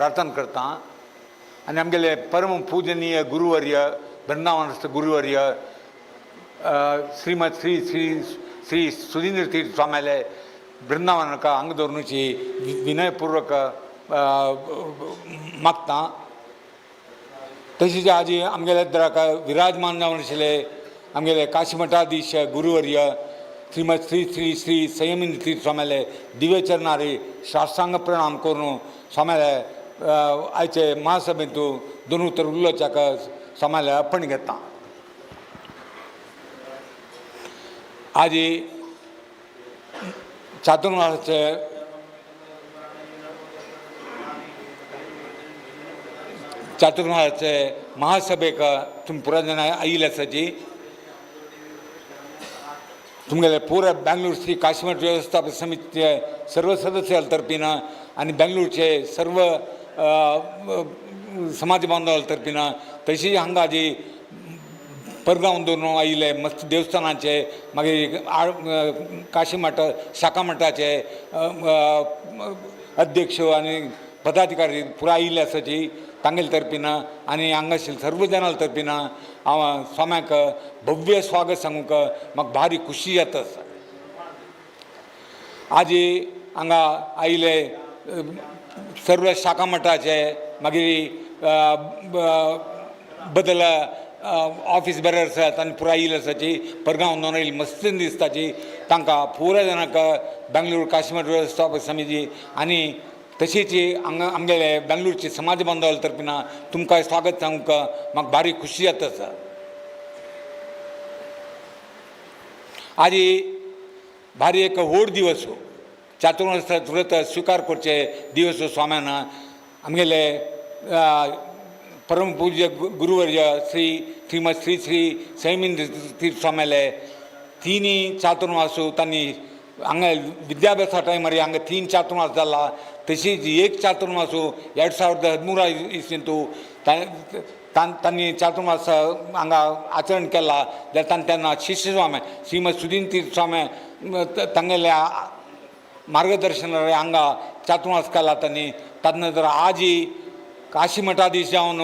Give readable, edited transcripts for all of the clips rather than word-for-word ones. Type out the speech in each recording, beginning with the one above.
प्रार्थना करता आणि आमगेले परम पूजनीय गुरुवर्य वृंदावनस्थ गुरुवर्य श्रीमद श्री श्री श्री सुधींद्र तीर्थ स्वामीले वृंदावन का अंग दौरनुची विनयपूर्वक मागता तशीच आज आमगेले का विराजमान जावन आशिल्ले आमगेले काशी मठाधीश गुरुवर्य श्रीमद श्री श्री श्री संयमिंद्र तीर्थ स्वामीले दिव्य चरणारी शास्त्रांग प्रणाम करून स्वामीले आयचे महासभेतू दोन उत्तर उल्लोचाक स्वामीले अर्पण घेता। आज चातुर्मासाचे महासभेक तुम्ही पुरा जण आयिल्ले आसाची तुमगेले पूरा बेंगलूर श्री काशीमठ व्यवस्थापन समितीचे सर्व सदस्यां तर्फीन आणि बेंगलूरचे सर्व समाज बांधवां तर्फीन तशीच हांगा जी परगांव दवरून आयिल्ले मस्त देवस्थानाचे मागीर काशी मठ शाखा मठाचे अध्यक्ष आणि पदाधिकारी पुरा आयिल्ले आसाची तांगेले तर्फीन आनी हांगा आशिल्ले सर्व जाणां तर्फीन हांव स्वाम्याक भव्य स्वागत सांगूंक म्हाका भारी खुशी जाता। आज हांगा आयिल्ले सर्व शाखा मठाचे मागीर बदल ऑफिस बेरर्स आनी पुराय आयिल्ले आसाची परगांव नोंद आयिल्ली मस्त दिसताची तांकां पुराय जाणांक बेंगलूर काशीमठ व्यवस्थापन समिती आनी तशीच आमगेले बेंगलूरचे समाज बांधवां तर्फीन तुमकां स्वागत सांगूंक म्हाका भारी खुशी जाता आसा। आज भारी एक व्हड दिवस चातुर्मास व्रत स्वीकार करचे दिवस स्वाम्यान आमगेले परम पूज्य गुरुवर्य श्रीमद श्री श्री संयमिंद्र तीर्थ स्वामीले तिनी चातुर्मासू तांणी हांगा विद्याभ्यासा टायमार हांगा 3 चातुर्मास जाला तशीच एक चातुर्मासू 2013 इस्वींतू तांणी चातुर्मास हांगा आचरण केला जाल्यार तेन्ना शिष्य स्वामी श्रीमद सुधींद्र तीर्थ स्वामी तांगेल्या मार्गदर्शनार हांगा चातुर्मास केला तांणी ताजे नंतर आज काशी मठाधीश जावन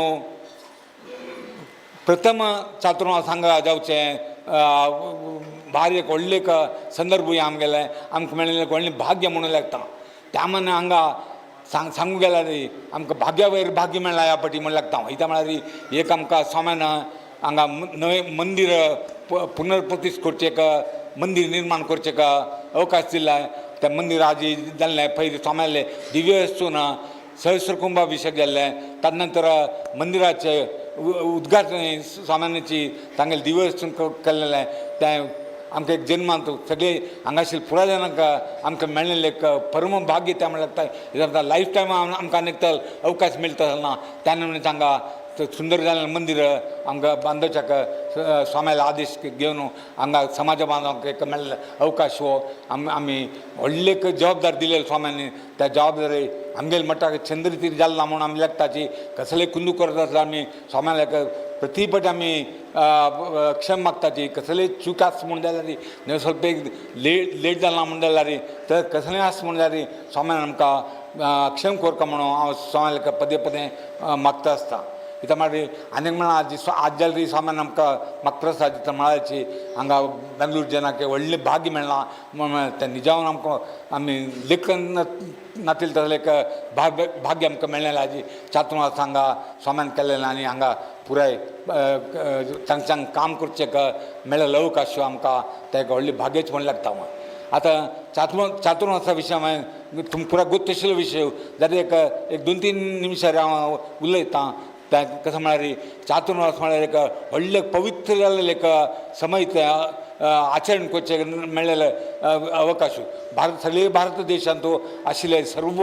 प्रथम चातुर्मास हांगा जावचें भारी एक व्हडले संदर्भ आमगेले आमकां मेळिल्लें व्हडलें भाग्य म्हणून लागता। त्या मना हांगा सांगूंक गेल्यार आमकां भाग्या वयर भाग्य मेळ्ळा ह्या फावटी म्हण लागता। वयता म्हळ्यार एक आमकां स्वाम्यान हांगा नवे मंदीर पुनर्प्रतिश्ठ करचें मंदीर निर्माण करचें अवकाश दिला। त्या मंदीर आज जाल्लें पयलीं स्वाम्याले दिव्य वस्तून सहस्रकुंभाभिशेक जाल्ले ताजे नंतर मंदिराचे उद्घाटन स्वाम्याची तांगेले दिवस केल्लें तें आमकां एक जन्मांत सगळे हांगासर पुराय जाणांक आमकां मेळिल्लें एक परम भाग्य तें म्हणल्यार लायफ टायम आमकां आनीक अवकाश मेळटा ना त्या निमतान हांगा सुंदर जाल्लें मंदीर आमकां बांदोवच्याक स्वाम्याले आदेश घेवन हांगा समाज बांदोवंक एक मेळिल्लो अवकाश हो आमी व्हडले जबाबदार दिलेली स्वाम्यांनी त्या जबाबदारी आमगेले मठाक चंद्रतीर जाल्ला म्हणून आमी लागताची कसले कुंदू करता आसल्यार आमी स्वाम्याक प्रतिपट आमी क्षम मागताची कसले चूक आस म्हण जाल्यार स्वल्प एक लेट जाला म्हण जाल्यार तर कसलें आस म्हण जाल्यार स्वाम्यान आमकां क्षम करता म्हणून हांव स्वाम्याक पदे पदे मागता आसता। इता म्हळ्यार आनीक म्हळ्यार आज जाल्यार स्वाम्यान आमकां म्हाका प्रसाद दिता म्हळ्यारची हांगा बेंगलूर जनाक व्हडलें भाग्य मेळ्ळां तें निजावन आमकां आमी लेखन नातिल तसलें एक भाग्य आमकां मेळ्ळें आज चातुर्मास हांगा स्वाम्यान केल्लें आनी हांगा पुराय चांग काम करचें मेळ्ळेलो अवकाश आमकां तें एक व्हडलें भाग्यच म्हण लागता। आतां चातुर्मासा विशीं हांवें तुमकां पुराय गोश्ट आशिल्लो विशय जाल्यार एक 2-3 निमिशां हांव उलयतां। कसं म्हळ्यार चातुर्मास म्हळ्यार एक व्हडलें पवित्र जाल्लें एक समय आचरण करचें मेळ्ळेलें अवकाश सगळे भारत देशांत आशिल्ले सर्व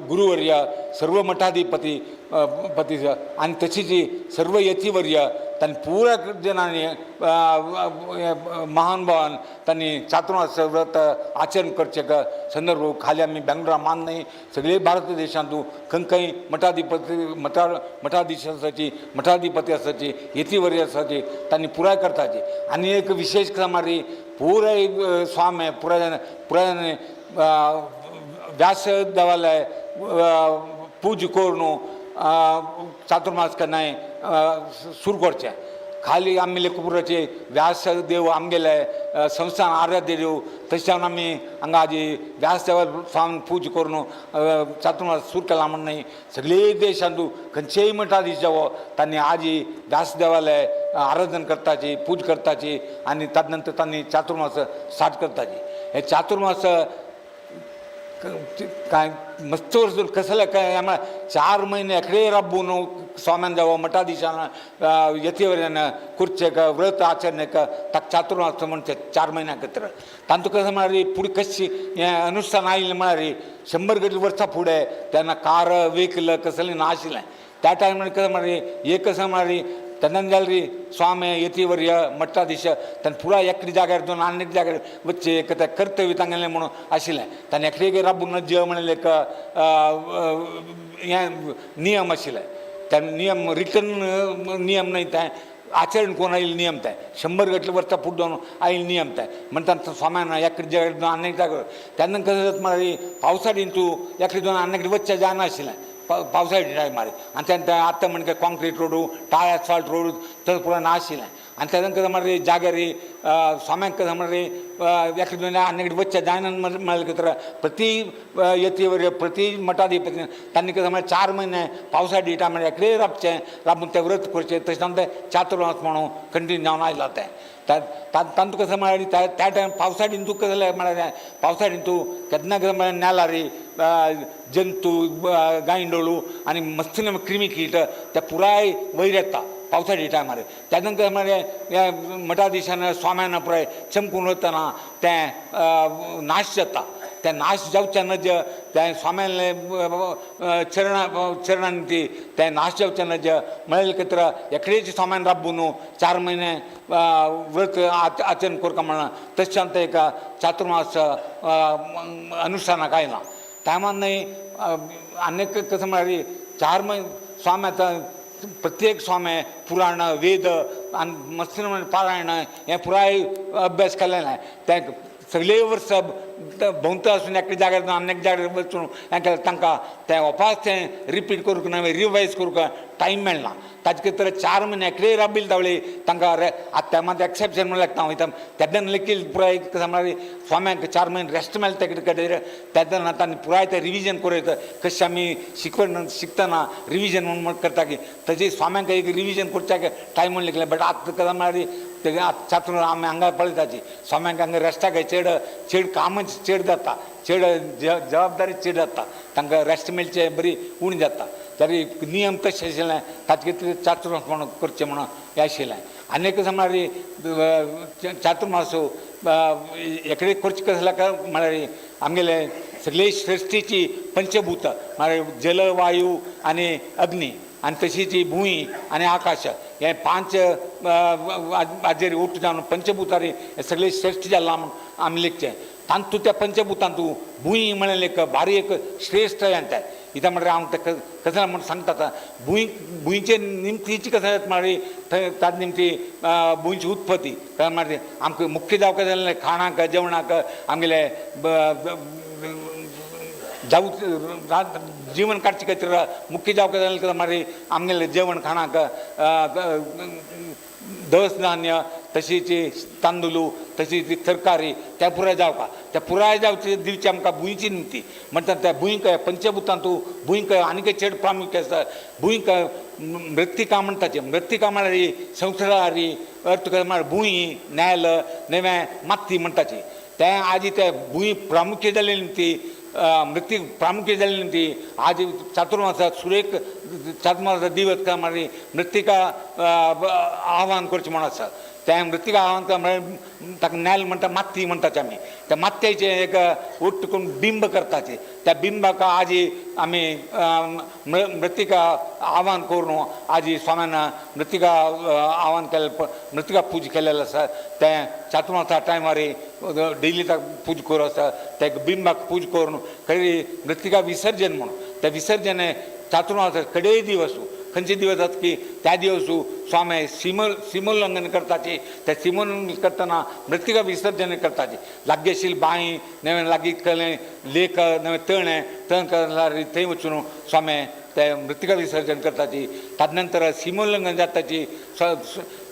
गुरुवर्य सर्व मठाधिपती आनी तशीच सर्व यतीवर्य तांणी पुराय जनांनी महानुभावान तांणी चातुर्मास व्रत आचरण करचें संदर्भ खाली आमी बेंगलोरा मान न्ही सगळे भारत देशांत खंय मठाधीश आसाची मठाधिपती आसाची यतीवर्य आसाची तांणी पुराय करताची। आनी एक विशेष समारी पुराय स्वामी पुराय व्यास देवालय पूज करून चातुर्मास केन्नाय सुरू करचें खाली आमी लेखपुराचे व्यास देव आमगेले संस्थान आराध्य देव तशें आमी हांगा हाजी व्यास देवा स्वामी पूज करून चातुर्मास सुरू केला म्हण न्ही सगळे देशांतू खंयचेय मठाधीश जावो तांणी आजी व्यास देवाले आराधन करताची पूज करताची आनी ताजे नंतर तांणी चातुर्मास स्टार्ट करताची हे चातुर्मास काय मस्त वर्सून कसले काय आम्हाला 4 महिने एकडे राबून स्वाम्यान जावो मठाधीशान यतीवऱ्यान कुर्चेक व्रत आचरणेक ताका चातुर्मास म्हणचे 4 महिन्या खातीर तांतू कशें म्हळ्यार फुडें कशी हें अनुष्ठान आयिल्लें म्हळ्यार 100 वर्सां फुडें तेन्ना कार वेहिकल कसलें नाशिल्लें त्या टायमार कशें म्हळ्यार एक कशें म्हळ्यार तेन्ना जाल्यार स्वामी यतीवर्य मठाधीश ताणें पुराय एकटे जाग्यार दोन आनी एक जाग्यार वच्चे एक कर्तव्य तांगेलें म्हणून आशिल्लें ताणें एकटे राबून जे म्हणलें एक हें नियम आशिल्ले त्या नियम रिटन नियम न्हय तें आचरण करून आयिल्ले नियम ते 100 वर्सां फुडें दोन आयिल्ले नियम ते म्हणटा स्वाम्यान एकटे जाग्यार दोन आनी एक जाग्यार तेन्ना कशें जाता म्हळ्यार पावसाळीन तूं एकटे दोन आनी एकटे वच्चे जायनाशिल्लें पावसाळी टायमार आनी तेन्ना आतां म्हणजे concrete Rohru tie asphalt road तर पुरो नाशिल्लें आनी तेन्ना कशें म्हळ्यार जाग्यार स्वाम्यांक कशें म्हळ्यार एका दोन आनी एकटे वच्चे जायना म्हळ्यार तर प्रति यतीवर प्रति मठाधिपती तांणी कशें म्हळ्यार 4 महिने पावसाळी टायमार एकडेय राबचें राबून तें व्रत करचें तशें तें चातुर्मास म्हणून कंटिन्यू जावन आयलां तें तांतू कशें म्हळ्यार त्या टायम पावसाळीन तूं कशें म्हळ्यार पावसाळीन तूं केन्ना कशें म्हळ्यार नेलारी जंतू गांयडोळू आनी मस्तीन क्रिमी कीट ते पुराय वयर येता पावसाळी टायमार तेन्ना कशें म्हळ्यार मठाधीशान स्वाम्यान पुराय चमकून वतना तें नाश जाता तें नाश जावचें नज तें स्वाम्याले चरणांनी ती तें नाश जावचें नज म्हळ्यार खातीर एकडेच स्वाम्यान राबून 4 म्हयने व्रत आचरण करता म्हणून तशें तें एक चातुर्मास अनुष्ठानाक आयलां टायमान न्हय आनीक कशें म्हळ्यार 4 म्हयने स्वाम्या प्रत्येक स्वामी पुराण वेद आनी मस्तीन पारायण हें पुराय अभ्यास केलेलें तें सगळे वर्स भोंवता आसून एकटे जाग्यार आनी एक जाग्यार वचून हें केलें तांकां तें वपास तें रिपीट करूंक ना रिवायज करूंक टायम मेळना ताजे खातीर 4 म्हयने एकडेय राबिल्ले तावळे तांकां आतां मात एक्सेप्शन म्हणल्यार हांव वयता तेन्ना लेगीत पुराय कशें म्हळ्यार स्वाम्यांक 4 म्हयने रेस्ट मेळटा तेजे खातीर तेन्ना तांणी पुराय तें रिविजन करूं कशें आमी शिकतना रिविजन म्हणून करता की ताजे स्वाम्यांक एक रिविजन करच्याक टायम म्हणून लेगले बट आतां कशें म्हळ्यार ते चातुर आमी हांगा पळयताची स्वाम्यांक हांगा रेस्टाक चेड कामच चेड जाता चेड जबाबदारी चेड जाता तांकां रेस्ट मेळचे बरी उणी जाता तरी नियम तशें आशिल्लें ताचे खातीर चातुर्मास म्हणून करचें म्हणून हें आशिल्लें आनी कशें म्हळ्यार चातुर्मास एकडे करचें कशें म्हळ्यार आमगेले सगळे सृश्टीची पंचभूत म्हळ्यार जल वायू आनी अग्नी आनी तशीच भूंय आनी आकाश हे 5 हाजेर उठ जावन पंचभूतांनी हे सगळे श्रेश्ठ जालां म्हूण आमी लिखचें तांतू त्या पंचभूतांतू भूंय म्हळ्यार एक भारी एक श्रेश्ठ हें तें कित्याक म्हळ्यार हांव तें कशें म्हणून सांगता भूंयचे निमतीची कशें जाता म्हळ्यार ताजे निमती भूंयची उत्पत्ती म्हळ्यार आमकां मुख्य जावपाक जाय खाणाक जेवणाक आमगेले जाऊ जीवन काडचे खातीर मुख्य जावपाक जाय म्हळ्यार आमगेले जेवण खाणाक दस धान्य तशीच तांदूळ तशीच तरकारी ते पुराय जावपाक ते पुराय जावचे दिवचे आमकां भुंयची निमती म्हणटा त्या भुंयक पंचभूतांतू भुंयक आनीक चड प्रामुख्य आसता भुंयक मृत्तिका म्हणटाचे मृत्तिका म्हळ्यार संवसारी अर्थ म्हळ्यार भुंय नेल नेवें माती म्हणटाची तें आजी ते भुंय प्रामुख्य जाल्ली ती मृत्यू प्रामुख्य जाल्ली ती आज चातुर्मासाक सुरेख चातुर्मासाक दिवस काय म्हळ्यार मृत्तिका आव्हान करचें म्हण आसा तें मृत्तिका आव्हान म्हळ्यार ताका नेल म्हणटा माती म्हणटाचे आमी त्या मातयेचें एक उट्ट करून बिंब करताचे त्या बिंबाक आजी आमी मृत्तिका आव्हान करून आजी स्वाम्यान मृत्तिका आव्हान केलें मृत्तिका पूज केलेलें आसा तें चातुर्मासा टायमार डेली ताका पूज करूं आसता त्या बिंबाक पूज करून खरी मृत्तिका विसर्जन म्हणून तें विसर्जन चातुर्मासा कडे दिवस खंयचे दिवस जाता की त्या दिवसू स्वामी सिमोल्लंघन करताची त्या सिमोल्लंघन करतना मृतिका विसर्जन करताची लागीशील बाई नवे लागीत केलें लेक नवे तण करल्यार थंय वचून स्वामी ते मृतिका विसर्जन करताची ताजे नंतर सिमोल्लंघन जाताची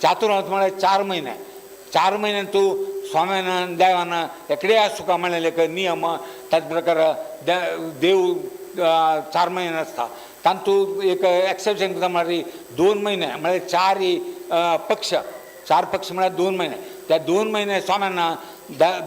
चातुर्मास म्हळ्यार 4 म्हयने 4 म्हयने तूं स्वाम्यान देवान एकडे आसुका म्हणलें एक नियम त्याच प्रकार देव 4 म्हयने आसता तातूंत एक एक्सेप्शन करता म्हळ्यार 2 म्हयने म्हळ्यार 4 पक्ष 4 पक्ष म्हळ्यार 2 म्हयने त्या 2 म्हयने स्वाम्यान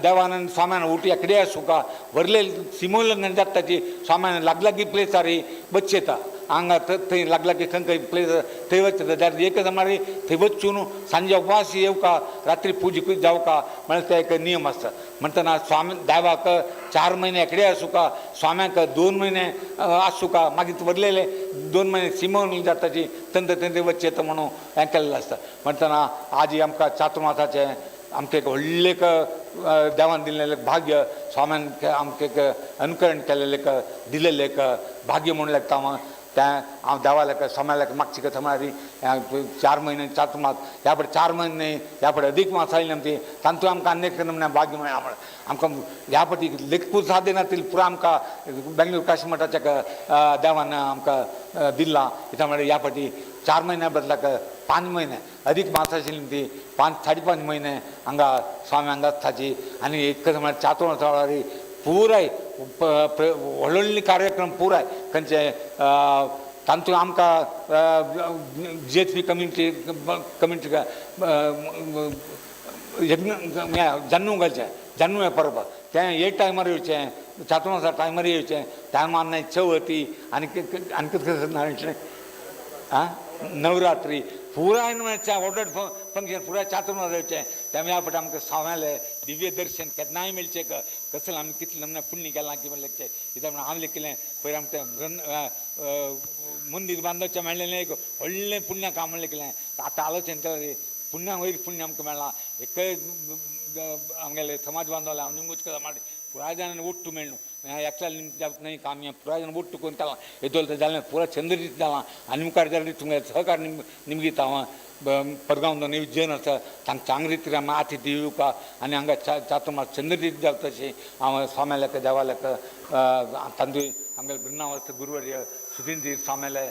देवान स्वाम्यान उठी एकडे आसुका व्हरले सिमोल्लंघन जाता ताची स्वाम्यान लागलागी प्लेसार बचयता हांगा थंय लागलागी खंय प्लेस थंय वचता जाल्यार एक म्हळ्यार थंय वचून सांजे उपवास येवका रात्री पुजा जावका म्हळ्यार ते एक नियम आसता म्हणटना स्वामी देवाक 4 म्हयने एकडे आसुका स्वाम्याक 2 म्हयने आसुका मागीर व्हरलेले 2 म्हयने सिमोल्लंघन जाताची थंय वचयता म्हणून हें केल्लें आसता म्हणटना आज आमकां चातुर्मासाचें आमकां एक व्हडलें देवान दिल्लें भाग्य स्वाम्यान आमकां एक अनुकरण केलेलें दिलेलें एक भाग्य म्हणून लागता तें हांव देवाक स्वाम्याक मागची कथा म्हळ्यार 4 म्हयने चातुर्मास ह्या फुडें 4 म्हयने ह्या फुडें अदीक मास आयले आमची तातूंत आमकां अनेक नमुन्यान भाग्य मेळ्ळा म्हळ्यार आमकां ह्या फावटी लेखपूर साधनातील पुरो आमकां बेंगलोर काशी मठाच्या देवान आमकां दिला कित्याक म्हळ्यार ह्या फावटी 4 म्हयन्या बदलाक 5 म्हयने अदीक मास आशिल्ली ती 5-5.5 म्हयने हांगा स्वामी हांगा आसताची आनी एक म्हळ्यार चातुर्मास वेळार पुराय व्हडले कार्यक्रम पुराय खंयचे तातूंत आमकां JHP कम्युनिटी जन्नू घालचें जन्नू हें परब तें हे टायमार येवचें चातुर्मासा टायमार येवचें टायमार नाही चवथी आनी कितें आं नवरात्री पुराय व्हडलें फंक्शन पुराय चातुर्मास येवचें त्या ह्या फावटी आमकां स्वाम्यालें दिव्य दर्शन केन्नाय मेळचें कसलें आमी कितलें नमुन्यान पुण्य केलां किंवां लेखचें कित्याक हांव लेखिल्लें पयर आमचें मंदीर बांदवचें मेळ्ळें एक व्हडलें पुण्य काम म्हणून लेखिल्लें आतां आलोचन केलें पुण्या वयर पुण्य आमकां मेळ्ळां एकय आमगेले समाज बांदवले हांव निमूच ಮಾಡಿ पुराय जाणांनी ಒಟ್ಟು मेळ्ळो एकट्याला निमतां न्हय काम पुराय जाण ಒಟ್ಟು करून केलां येदोल जालें पुरो चंद्र दीत जालां आनी मुखार जाल्यार तुमगे सहकार निमगीत हांव परगांव विजयन आसा तांकां चांगले रितीन हांव आती दिवका आनी हांगा चातुर्मास चंद्रदीत जावं तशें हांव स्वाम्याक देवाक तांदूळ आमगे बृंदावन गुरुवर्य सुधींद्र स्वाम्याले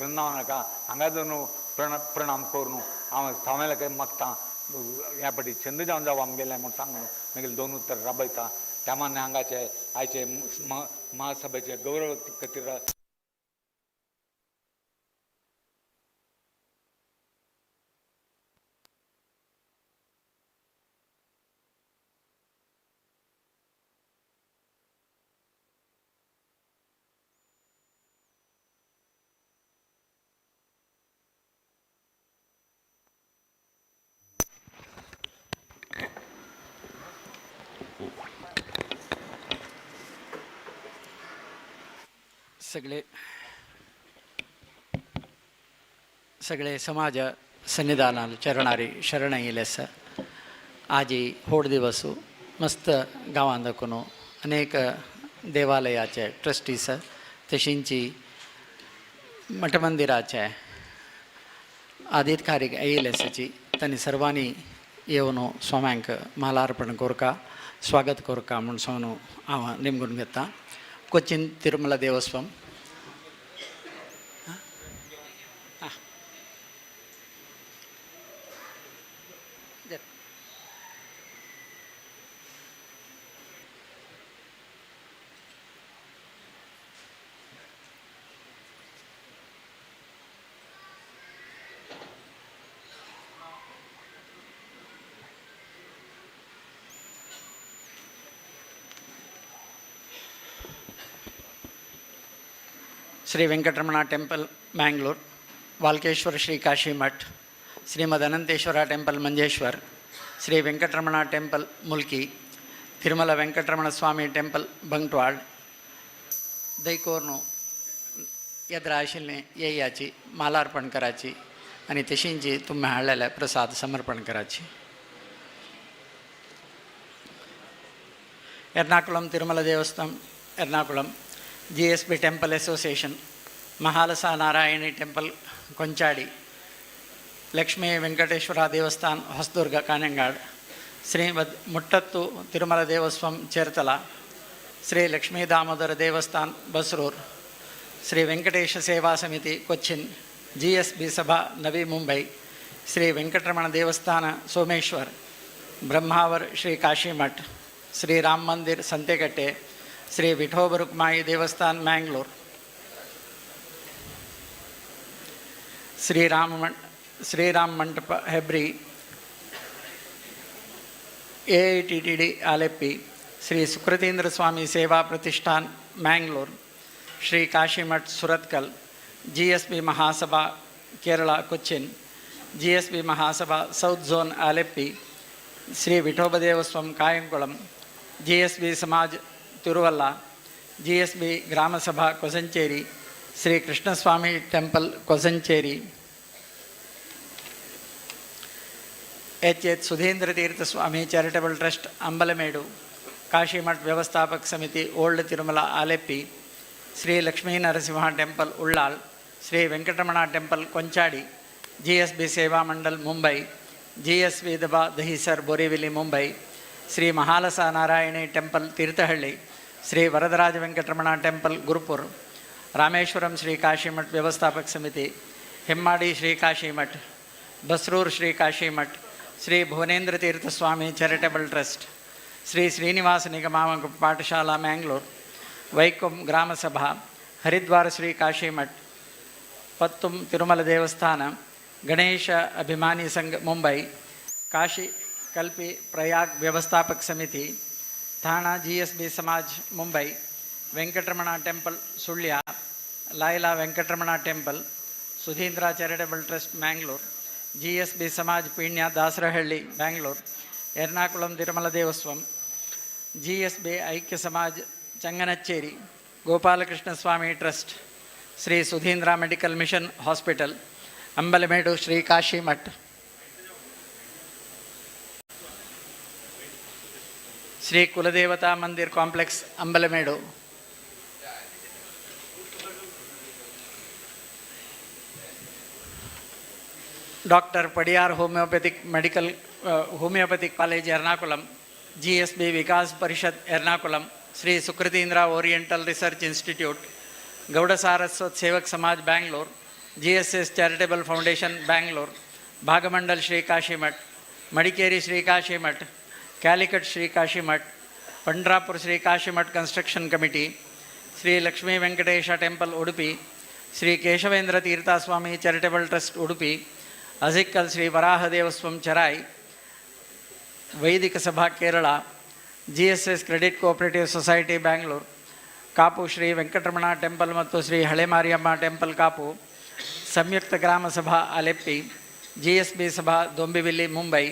बृंदावनाका हांगा दोन प्रणाम करून हांव स्वाम्याक मागता ह्या फावटी चंद्र जावन जावं आमगेलें म्हूण सांगून मागीर 2 उत्तर राबयता त्या मानान हांगाचे आयचे महासभेचे गौरव खातीर सगळे समाज सन्निधानाल चरणारी शरण येयलेस आज होड दिवस मस्त गांवांत दाखून अनेक देवालयाचे ट्रस्टीस तशींची मठ मंदिराचे आदितकारीक येयलेसाची तांणी सर्वांनी येवन स्वाम्यांक मालार्पण कोरका स्वागत कोरका म्हूण सोन हांव निमगून घेता कोचीन तिरुमला देवस्थान श्री वेंकटरमण टेंपल मैंगलोर वाल्केश्वर श्री काशी मठ श्रीमद अनंतेश्वर टेंपल मंजेश्वर श्री वेंकटरमण टेंपल मुल्की तिरुमला वेंकटरमण स्वामी टेंपल बंगटवाड़ दैकोरनु येद्र आशिल्लें येयाची मालार्पण कराची आनी तशींची तुम्ही हाडलेले प्रसाद समर्पण कराची Ernakulam Tirumala Devasthan Ernakulam GSB temple association Mahalasa Narayani temple Konchadi, Lakshmi Venkateshwara Devasthana Hosadurga ಕಾನೆಂಗಾಡ್, ಶ್ರೀಮದ್ ಮುಟ್ಟತ್ತು ತಿರುಮಲ ದೇವಸ್ವಂ ಚೇರ್ತಲ, ಶ್ರೀ ಲಕ್ಷ್ಮೀ ದಾಮೋದರ ದೇವಸ್ಥಾನ ಬಸ್ರೂರ್, ಶ್ರೀ ವೆಂಕಟೇಶ ಸೇವಾ ಸಮಿತಿ ಕೊಚ್ಚಿನ್, GSB ಸಭಾ ನವಿ ಮುಂಬೈ, ಶ್ರೀ ವೆಂಕಟರಮಣ ದೇವಸ್ಥಾನ ಸೋಮೇಶ್ವರ್, ಬ್ರಹ್ಮಾವರ್ ಶ್ರೀ ಕಾಶಿಮಠ್, ಶ್ರೀ ರಾಮ ಮಂದಿರ್ ಸಂತೆಕಟ್ಟೆ, ಶ್ರೀ ವಿಠೋಬರುಕ್ಮಾಯಿ ದೇವಸ್ಥಾನ ಮ್ಯಾಂಗ್ಳೂರ್, ಶ್ರೀರಾಮ ಮಂಟಪ Hebri, AITTD ಆಲೆಪ್ಪಿ, Shri Sukruthindra Swami Seva Pratishthan Mangalore, Shri Kashi Math Surathkal, GSB Mahasabha Kerala Cochin, GSB Mahasabha south zone Alleppey, Shri Vithoba Devaswom Kayamkulam, GSB Samaj Thiruvalla, GSB Gramasabha Kozhencherry, Shri Krishnaswamy temple Kozhencherry, H Sudheendra Theertha Swami charitable trust Ambalamedu, Kashi Math ವ್ಯವಸ್ಥಾಪಕ Samiti old Tirumala Alleppey, Shri Lakshmi Narasimha temple Ullal, Shri Venkataramana temple Konchadi, GSB Seva Mandal Mumbai, GSB ದಬಾ ದಹಿಸರ್ ಬೋರಿವಿಲಿ ಮುಂಬೈ, ಶ್ರೀ ಮಹಾಲಸಾ ನಾರಾಯಣಿ ಟೆಂಪಲ್ ತೀರ್ಥಹಳ್ಳಿ, ಶ್ರೀ ವರದರಾಜ ವೆಂಕಟರಮಣ ಟೆಂಪಲ್ ಗುರುಪುರ್, ರಾಮೇಶ್ವರಂ ಶ್ರೀ ಕಾಶಿಮಠ್ ವ್ಯವಸ್ಥಾಪಕ ಸಮಿತಿ, ಹೆಮ್ಮಾಡಿ ಶ್ರೀ ಕಾಶಿಮಠ್, ಬಸ್ರೂರ್ ಶ್ರೀ ಕಾಶಿಮಠ್, ಶ್ರೀ ಭುವನೇಂದ್ರ ತೀರ್ಥ ಸ್ವಾಮಿ ಚಾರಿಟಬಲ್ ಟ್ರಸ್ಟ್, ಶ್ರೀ ಶ್ರೀನಿವಾಸ ನಿಗಮ ಪಾಠಶಾಲಾ ಮ್ಯಾಂಗ್ಳೂರ್, ವೈಕೊಂ ಗ್ರಾಮಸಭಾ, ಹರಿದ್ವಾರ ಶ್ರೀ ಕಾಶಿಮಠ್, ಪತ್ತುಂ ತಿರುಮಲ ದೇವಸ್ಥಾನ, ಗಣೇಶ ಅಭಿಮಾನಿ ಸಂಘ ಮುಂಬೈ, ಕಾಶಿ ಕಲ್ಪಿ ಪ್ರಯಾಗ್ ವ್ಯವಸ್ಥಾಪಕ ಸಮಿತಿ, ಥಾಣಾ GSB ಸಮಾಜ್ Mumbai, Venkataramana temple Sullia, Laila Venkataramana temple, Sudhindra charitable trust Mangalore, GSB ಸಮಾಜ್ ಪೀಣ್ಯ ದಾಸರಹಳ್ಳಿ ಬ್ಯಾಂಗ್ಳೂರ್, ಎರ್ನಾಕುಳಂ ತಿರುಮಲ ದೇವಸ್ವಂ, GSB ಐಕ್ಯ ಸಮಾಜ್ Changanacherry, Gopalakrishna Swami trust, Shri Sudhindra medical mission hospital, Ambalamedu Shri Kashimath, Shri ಕುಲದೇವತಾ ಮಂದಿರ್ complex Ambalamedu, doctor Padiyar homeopathic college Ernakulam, GSB ವಿಕಾಸ್ ಪರಿಷತ್ Ernakulam, Shri Sukritindra oriental research institute, Gauda Saraswat ಸೇವಕ್ ಸಮಾಜ್ Bangalore, GSS charitable foundation Bangalore, ಭಾಗಮಂಡಲ್ Shri Kashimath, Madikeri Shri Kashimath, Calicut Shri Kashimath, Pandharpur Shri Kashimath construction committee, Shri Lakshmi Venkatesha temple Udupi, Shri Keshavendra Tirthaswami charitable trust Udupi, Azhikkal Shri Varaha Devaswom Cherai, ವೈದಿಕ ಸಭಾ Kerala, GSS credit cooperative society Bangalore, Kapu Shri Venkataramana temple ಮತ್ತು ಶ್ರೀ ಹಳೆ ಮಾರಿಯಮ್ಮ ಟೆಂಪಲ್ ಕಾಪು, ಸಂಯುಕ್ತ ಗ್ರಾಮ ಸಭಾ ಆಲೆಪ್ಪಿ, GSB ಸಭಾ ದೊಂಬಿವಿಲ್ಲಿ ಮುಂಬೈ,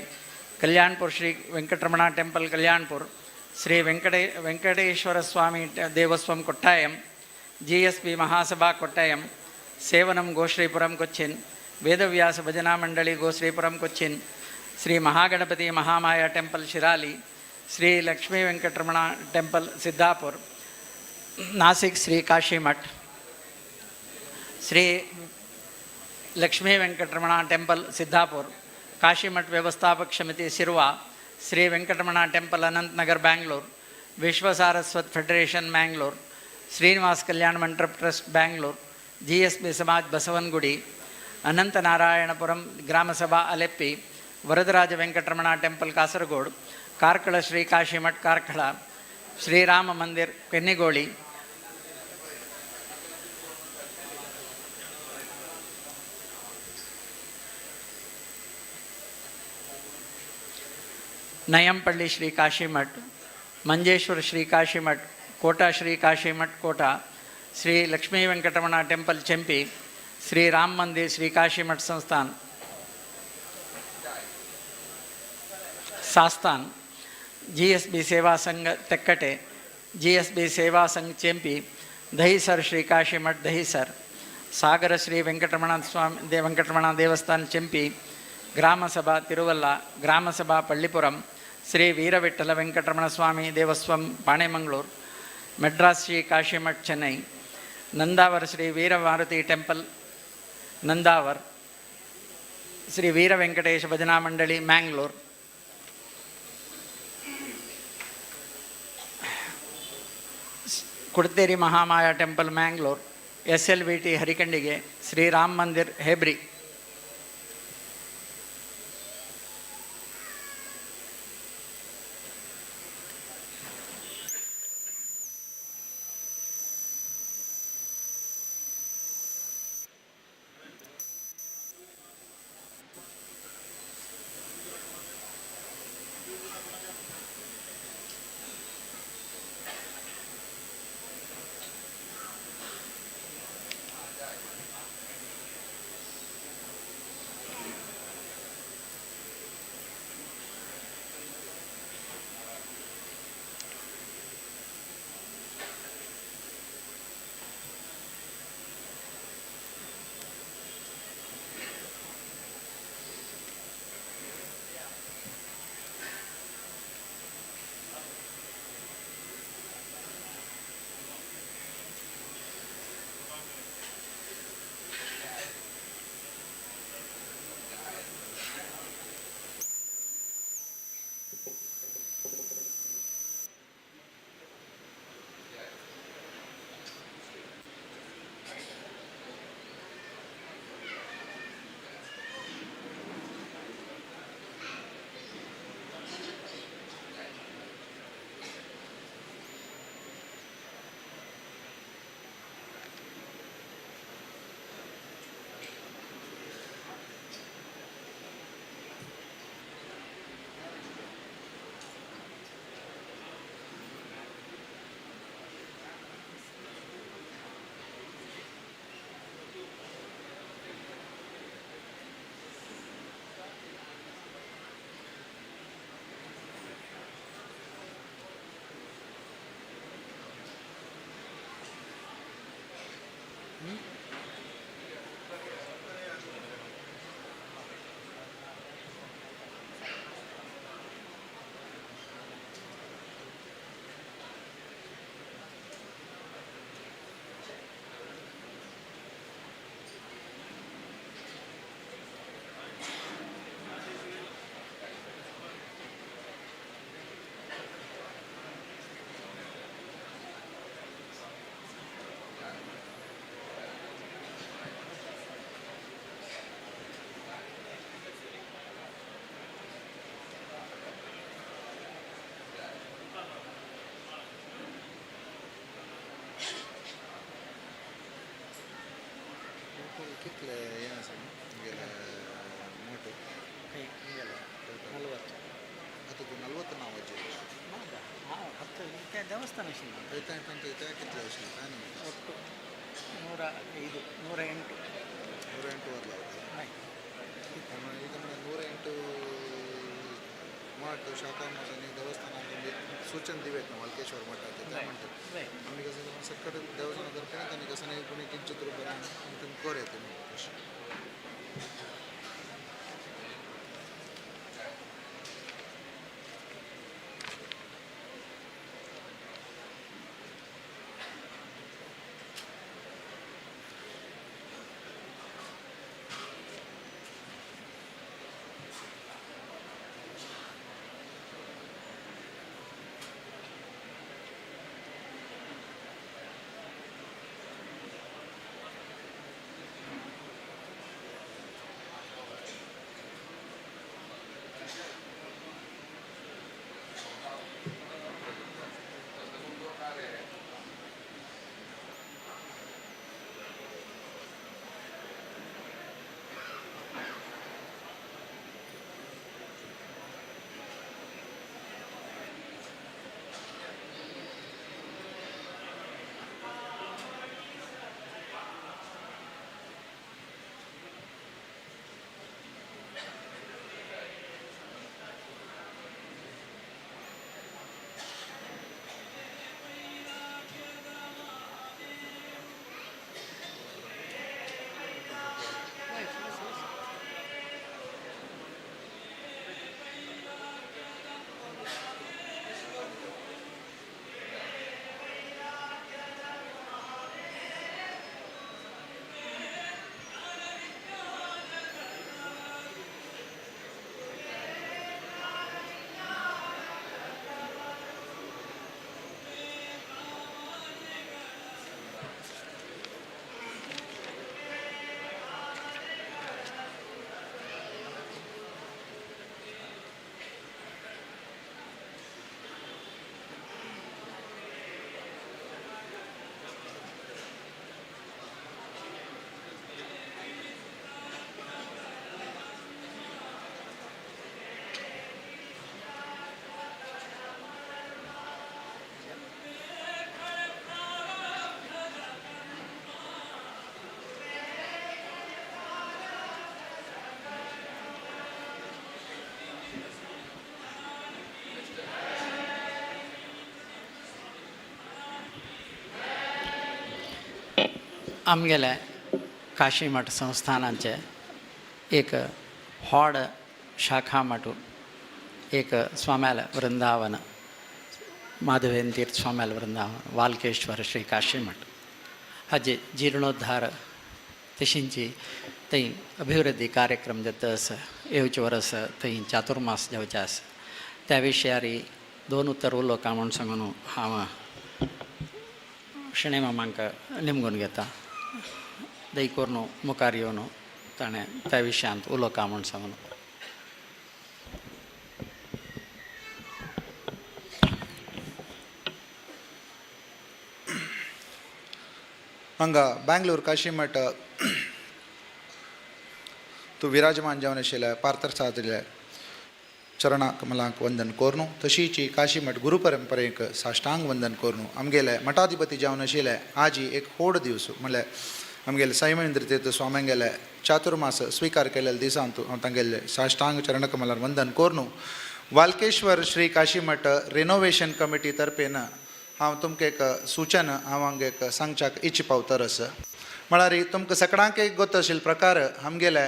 ಕಲ್ಯಾಣ್ಪುರ್ ಶ್ರೀ ವೆಂಕಟರಮಣ ಟೆಂಪಲ್ ಕಲ್ಯಾಣ್ಪುರ್, ಶ್ರೀ ವೆಂಕಟೇಶ್ವರ ಸ್ವಾಮಿ ದೇವಸ್ವಂ ಕೊಟ್ಟಾಯಂ, GSB ಮಹಾಸಭಾ ಕೊಟ್ಟಾಯಂ, ಸೇವನಂ ಗೋಶ್ರೀಪುರಂ ಕೊಚ್ಚಿನ್, ವೇದವ್ಯಾಸ ಭಜನಾ ಮಂಡಳಿ Gosripuram Cochin, Shri Mahaganapati Mahamaya temple Shirali, Shri Lakshmi Venkataramana temple Siddapur, Nashik Shri Kashimath, Shri Lakshmi Venkataramana temple Siddapur, Kashimath ವ್ಯವಸ್ಥಾಪಕ ಸಮಿತಿ ಶಿರ್ವಾ, ಶ್ರೀ ವೆಂಕಟರಮಣ ಟೆಂಪಲ್ ಅನಂತ್ ನಗರ್ ಬ್ಯಾಂಗ್ಳೂರ್, ವಿಶ್ವ ಸಾರಸ್ವತ್ ಫೆಡರೇಷನ್ ಮ್ಯಾಂಗ್ಳೂರ್, ಶ್ರೀನಿವಾಸ್ ಕಲ್ಯಾಣ ಮಂಟಪ ಟ್ರಸ್ಟ್ ಬ್ಯಾಂಗ್ಳೂರ್, GSB ಸಮಾಜ್ ಬಸವನಗುಡಿ, ಅನಂತನಾರಾಯಣಪುರಂ ಗ್ರಾಮಸಭಾ ಅಲೆಪ್ಪಿ, ವರದರಾಜ ವೆಂಕಟರಮಣ ಟೆಂಪಲ್ ಕಾಸರಗೋಡು, ಕಾರ್ಕಳ ಶ್ರೀ ಕಾಶಿಮಠ್ ಕಾರ್ಕಳ, ಶ್ರೀರಾಮ ಮಂದಿರ್ ಕೆನ್ನಿಗೋಳಿ, ನಯಂಪಳ್ಳಿ ಶ್ರೀ ಕಾಶಿಮಠ್, ಮಂಜೇಶ್ವರ ಶ್ರೀ ಕಾಶಿಮಠ್, ಕೋಟಾ ಶ್ರೀ ಕಾಶಿಮಠ್ ಕೋಟಾ, ಶ್ರೀ ಲಕ್ಷ್ಮೀ ವೆಂಕಟರಮಣ ಟೆಂಪಲ್ ಚೆಂಪಿ, ಶ್ರೀ ರಾಮ ಮಂದಿರ್ ಶ್ರೀ ಕಾಶಿಮಠ್ ಸಂಸ್ಥಾನ್ ಸಾಸ್ತಾನ್, GSB ಸೇವಾ ಸಂಘ ತೆಕ್ಕಟೆ, GSB ಸೇವಾ ಸಂಘ ಚೆಂಪಿ, ದಹಿಸರ್ ಶ್ರೀ ಕಾಶಿಮಠ್ ದಹಿಸರ್, ಸಾಗರ ಶ್ರೀ ವೆಂಕಟರಮಣ ದೇವಸ್ಥಾನ ಚೆಂಪಿ, ಗ್ರಾಮಸಭಾ ತಿರುವಲ್ಲ, ಗ್ರಾಮಸಭಾ ಪಳ್ಳಿಪುರಂ, ಶ್ರೀ ವೀರವಿಠಲ ವೆಂಕಟರಮಣ ಸ್ವಾಮಿ ದೇವಸ್ವಂ ಪಾಣೆಮಂಗಳೂರು, ಮೆಡ್ರಾಸ್ ಶ್ರೀ ಕಾಶಿಮಠ್ ಚೆನ್ನೈ, ನಂದಾವರ್ ಶ್ರೀ ವೀರಮಾರುತಿ ಟೆಂಪಲ್ ನಂದಾವರ್, ಶ್ರೀ ವೀರ ವೆಂಕಟೇಶ ಭಜನಾ ಮಂಡಳಿ ಮ್ಯಾಂಗ್ಳೂರ್, ಕುಡ್ತೇರಿ ಮಹಾಮಾಯ ಟೆಂಪಲ್ ಮ್ಯಾಂಗ್ಳೂರ್, SLVT ಹರಿಕಂಡಿಗೆ, ಶ್ರೀರಾಮ್ ಮಂದಿರ್ ಹೆಬ್ರಿ. ಕಿತ್ಲೆ ಏನು ಸರ್ ನಿಮಗೆ ನೋಟು 40 ಅದು 40 ನಾವು ಅಜ್ಜಿ ಹತ್ತು ದೇವಸ್ಥಾನ ಐತಾಯ್ತಂತ ಐತೆ ಕಿತ್ಲೆ ಅಷ್ಟು ಫ್ಯಾನ್ ಒಟ್ಟು 105 108 108 ವರ್ಲ ಈಗ 108 ಮಠ ಶಾಖಾ ಮಠ ದೇವಸ್ಥಾನ सूचन दिवेत ना मलकेश्वर मठाचे त्या म्हणतात आम्ही कसं सक्कट देवस्थान करते ना त्यांनी कसं नाही कोणी किंचित रुपये कोर येते आमगेले काशी मठ संस्थानांचे एक व्हड शाखा मठ एक स्वाम्याल वृंदावन माधवेन तीर्थ स्वाम्याल वृंदावन वाल्केश्वर श्री काशी मठ हाजे जीर्णोद्धार तशींची थंय अभिवृद्धी कार्यक्रम जाता आसा येवचे वर्स थंय चातुर्मास जावचे आसा त्या विशयार 2 उत्तर उलोवपाक म्हूण सांगून हांव शणै मामांक निमगून घेता दय करून मुखार येवन ताणें त्या विशयांत उलोवपाक म्हूण सांगून हांगा बँगलोर काशी मठ तूं विराजमान जावन आशिल्ल्या पार्थसादिल्ल्या चरणा कमलांक वंदन कोरनू तशीच काशी मठ गुरू परंपरेक साश्टांग वंदन कोरनू आमगेले मठाधिपती जावन आशिल्ले आजी एक होड दिवस म्हणल्यार आमगेले सैमेंद्र तीर्थ स्वाम्यांगेले चातुर्मास स्वीकार केलेल्या दिसांत हांव तांगेले साश्टांग चरण कमलार वंदन कोरनू वाल्केश्वर श्री काशी मठ रिनोवेशन कमिटी तर्फेन हांव तुमकां एक सूचन हांव हांगा एक सांगच्याक इच्छ पावतरस म्हळ्यार तुमकां सगळ्यांक एक गोत आशिल्ले प्रकार आमगेले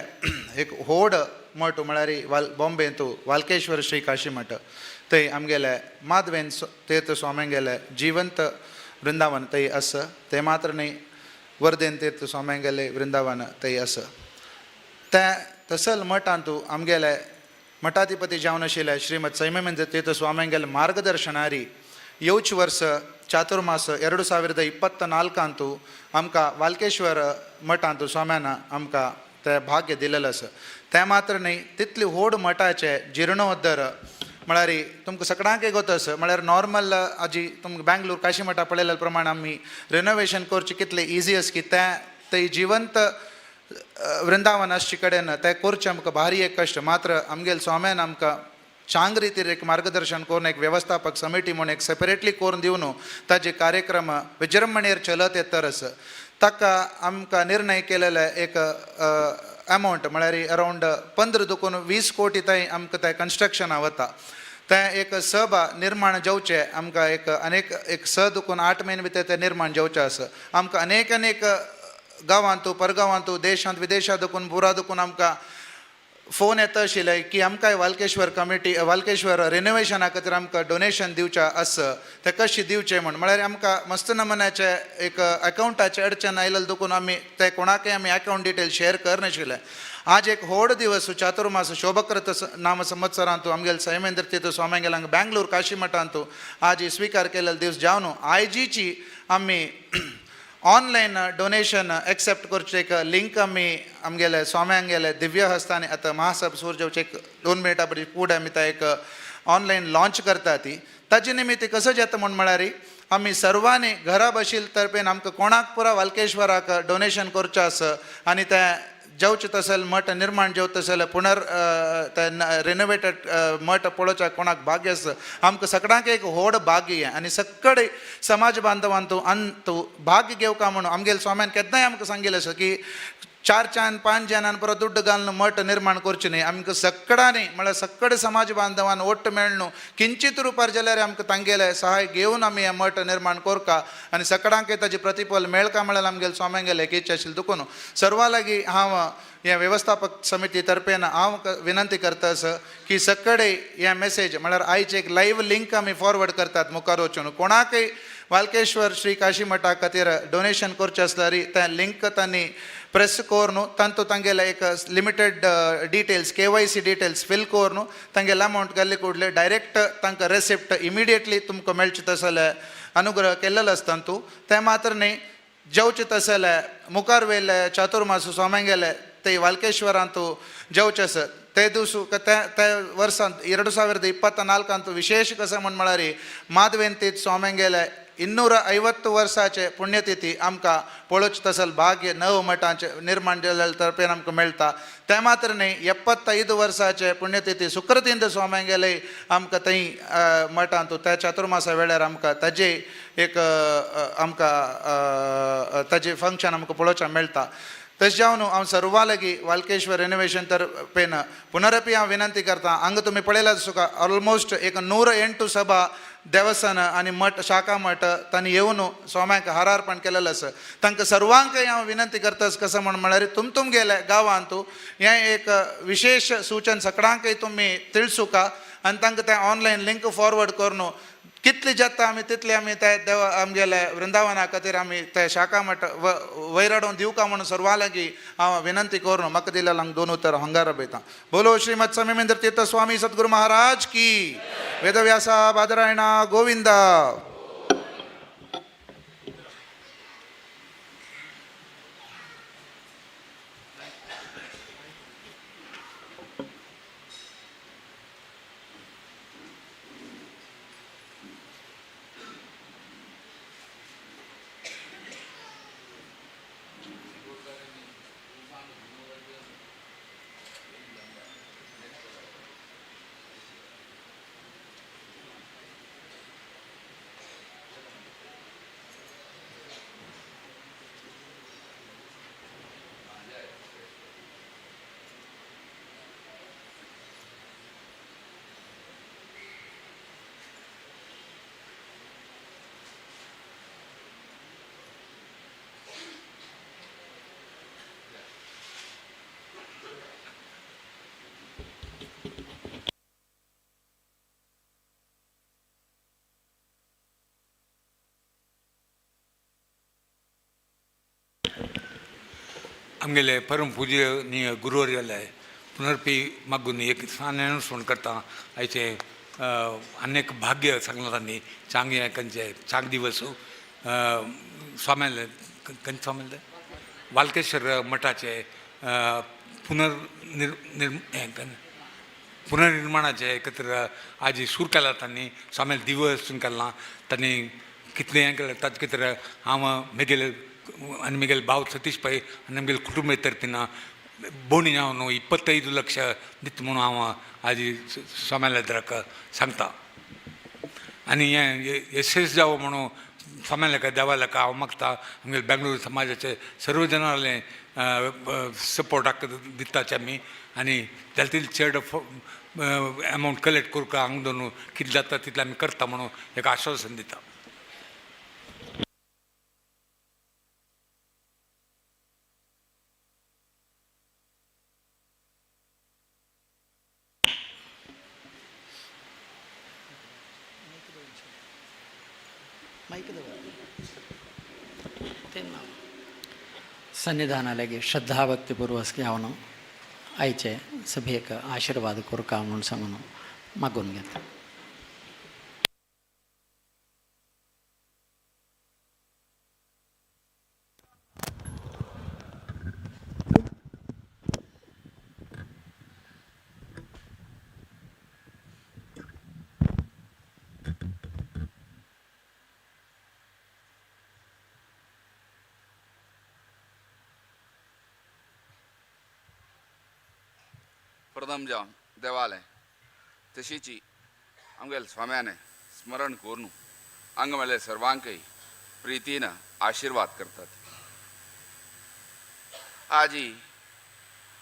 एक व्हड मठ म्हळ्यार बॉम्बेंत वाल्केश्वर श्री काशी मठ थंय आमगेले माधवेन तीर्थ स्वाम्यांगेले जिवंत वृंदावन थंय आसा ते मात्र न्ही वर्देन तीर्थ स्वाम्यांगेले वृंदावन थंय आसा त्या तसल मठांत आमगेले मठाधिपती जावन आशिल्ले श्रीमद सैमेंद्र तीर्थ स्वाम्यांगेले मार्गदर्शनारी येवचे वर्स चातुर्मास 2024 आमकां वाल्केश्वर मठांत स्वाम्यान आमकां ते भाग्य दिलेलें आसा ते मात्र न्ही तितले व्हड मठाचे जिर्णोद्धार म्हळ्यार तुमकां सगळ्यांक एक गोत आसा म्हळ्यार नॉर्मल आजी तुमकां बँगलोर काशी मठा पळयल्या प्रमाण आमी रिनोवेशन करचें कितलें इजी आसा की ते जिवंत वृंदावन आसचे कडेन ते करचें आमकां भारी एक कश्ट मात्र आमगेले स्वाम्यान आमकां चांग रितीर एक मार्गदर्शन करून एक व्यवस्थापक समिती म्हणून एक सेपरेटली करून दिवन ताजे कार्यक्रम विजृंभणेर चलत येतर आसा ताका आमकां निर्णय केलेले एक अमावंट म्हळ्यार अरावंड 15 दुखून 20 कोटी थंय आमकां तें कन्स्ट्रक्शना वता तें एक सबा निर्माण जावचें आमकां अनेक एक 6 दुखून 8 म्हयने भितर तें निर्माण जावचें आसा आमकां अनेक गांवांत परगांवांत देशांत विदेशांत दुखून बुरा दुखून आमकां फोन येता आशिल्ले की आमकां वाल्केश्वर कमिटी वाल्केश्वर रिनोवेशना खातीर आमकां डोनेशन दिवचें आसा तें कशें दिवचें म्हळ्यार आमकां मस्त नमुन्याचे एक अकावंटाचे अडचण आयलें देखून आमी ते कोणाकय आमी अकावंट डिटेल शेअर करनाशिल्ले आज एक व्हड दिवस चातुर्मास शोभकृत नाम संवत्सरांत आमगेले सैमेंद्र तीर्थ स्वाम्यांगेले हांगा बँगलोर काशी मठांत आज स्वीकार केलेलो दिवस जावन आयजीची आमी ऑनलायन डोनेशन एक्सेप्ट करचे एक लिंक आमी आमगेले स्वाम्यांगेले दिव्य हस्तांनी आतां महासभ सूर्य एक 2 मिनटां फुडें आमी ते एक ऑनलायन लॉन्च करता ती ताजे निमित्त कसो जाता म्हळ्यार आमी सर्वांनी घरा बशील तर्फेन आमकां कोणाक पुरा वाल्केश्वराक डोनेशन करचें आसा आनी तें जावचें तसले मठ निर्माण जावचें तसले पुनर रिनोवेटेड मठ पळोवच्याक कोणाक भाग्य आसा आमकां सगळ्यांक एक व्हड भाग्य आनी सगळे समाज बांधवांत तूं भाग्य घेवका म्हणून आमगेले स्वाम्यान केन्नाय आमकां सांगिल्लें आसा की 4-5 जाणांनी परत दुड्ड घालून मठ निर्माण करचें न्ही आमकां सगळ्यांनी म्हळ्यार सगळे समाज बांधवान ओट्ट मेळून किंचित रुपार जाल्यार आमकां तांगेले सहाय घेवन आमी हें मठ निर्माण करका आनी सगळ्यांक ताजें प्रतिफल मेळका म्हळ्यार आमगेले स्वाम्यांगेले एक इच्छा आशिल्ली देखून सर्वा लागीं हांव ह्या व्यवस्थापक समिती तर्फेन हांव विनंती करता आसा की सगळे ह्या मेसेज म्हळ्यार आयचे एक लायव्ह लिंक आमी फॉरवर्ड करतात मुखार वचून कोणाकय वाल्केश्वर श्री काशी मठा खातीर डोनेशन करचें आसल्यार तें लिंक तांणी प्रेस करून तांतू तांगेले एक limited details KYC details fill करून तांगेले अमावंट घाल्ले कुडले डायरेक्ट तांकां रेसिप्ट इमिडिएटली तुमकां मेळचें तसले अनुग्रह केल्लेलो आसता तांतू तें मात्र न्ही जेवचें तसले मुखार वेल्ले चातुर्मास स्वाम्यांगेले ते वाल्केश्वरांत जेवचें आसा ते दिवस ते वर्सांत 2024 विशेष कसं म्हळ्यार माधवेन तीर्थ स्वाम्यांगेले 250 वर्साचे पुण्यतिथी आमकां पळोवचें तसले भाग्य 9 मठांचे निर्माण जाल्ले तर्फेन आमकां मेळटा ते मात्र न्ही 75 वर्साचे पुण्यतिथी सुकृतींत स्वाम्यांगेले आमकां थंय मठांत त्या चातुर्मासा वेळार आमकां ताजे एक आमकां ताजें फंक्शन आमकां पळोवचें मेळटा तशें जावन हांव सर्वा लागीं वाल्केश्वर रिनोवेशन तर्फेन पुनरपी हांव विनंती करता हांगा तुमी पळयल्यार सुका ऑलमोस्ट एक 108 सभा देवस्थान आणि मठ शाखा मठ तांणी येवन स्वाम्याक हार अर्पण केलेलं आसा. तांकां सर्वांक हांव विनंती करतास कसं म्हळ्यार तुम गेले गांवांत हें एक विशेष सूचन सगळ्यांकय तुमी तिळसुका आनी तांकां तें ऑनलायन लिंक फॉरवर्ड करून कितले जाता आमी तितले आमी ते देव आमगेले वृंदावना खातीर आमी ते शाखा मठ वैराडोवन दिवका म्हणून सर्वां लागीं हांव विनंती करून म्हाका दिलेल्यांक 2 उतर हंगार रबयता. बोलो श्रीमद समीमेंद्र तीर्थ स्वामी सद्गुरू महाराज की. वेदव्यासा बादरायणा गोविंदा. आमगेले परम पूज्यनीय गुरुवर्यालय पुनर्पी मागून एक स्मरण करता आयचे अनेक भाग्य सांगला तांणी चांगे कंचे चांग दिवस स्वाम्याले कंचे स्वाम्याले वाल्केश्वर मठाचे पुनर्निर्माणाचे एकत्र आज सूर केला तांणी स्वाम्याले दिवस केला तांणी कितले हें केलें ताचे खातीर हांव म्हगेले आनी म्हगेले भाव सतीश पै आनी आमगेले कुटुंबा तर्फीन बोणी हांव न्हू 25 लक्ष दिता म्हणून हांव आज स्वाम्याले देराक सांगता. आनी हें यशस्वी जावं म्हणून स्वाम्याले देवाले हांव मागता आमगेले बेंगळूर समाजाचे सर्व जनांले सपोर्टाक दिताचे आमी आनी जाता तितले चड एमावंट कलेक्ट करूंक हांगा दोन कितले जाता तितले आमी करता म्हणून एक आश्वासन दिता. सन्निधानालागी श्रद्धा भक्तीपूर्वक हांव आयचे सभेक आशीर्वाद कोरका म्हणून सांगून मागून घेता. प्रथम जावन देवालय तशीच आमगेले स्वाम्याने स्मरण करून आंगमेले सर्वांकय प्रितीन आशीर्वाद करतात. आजी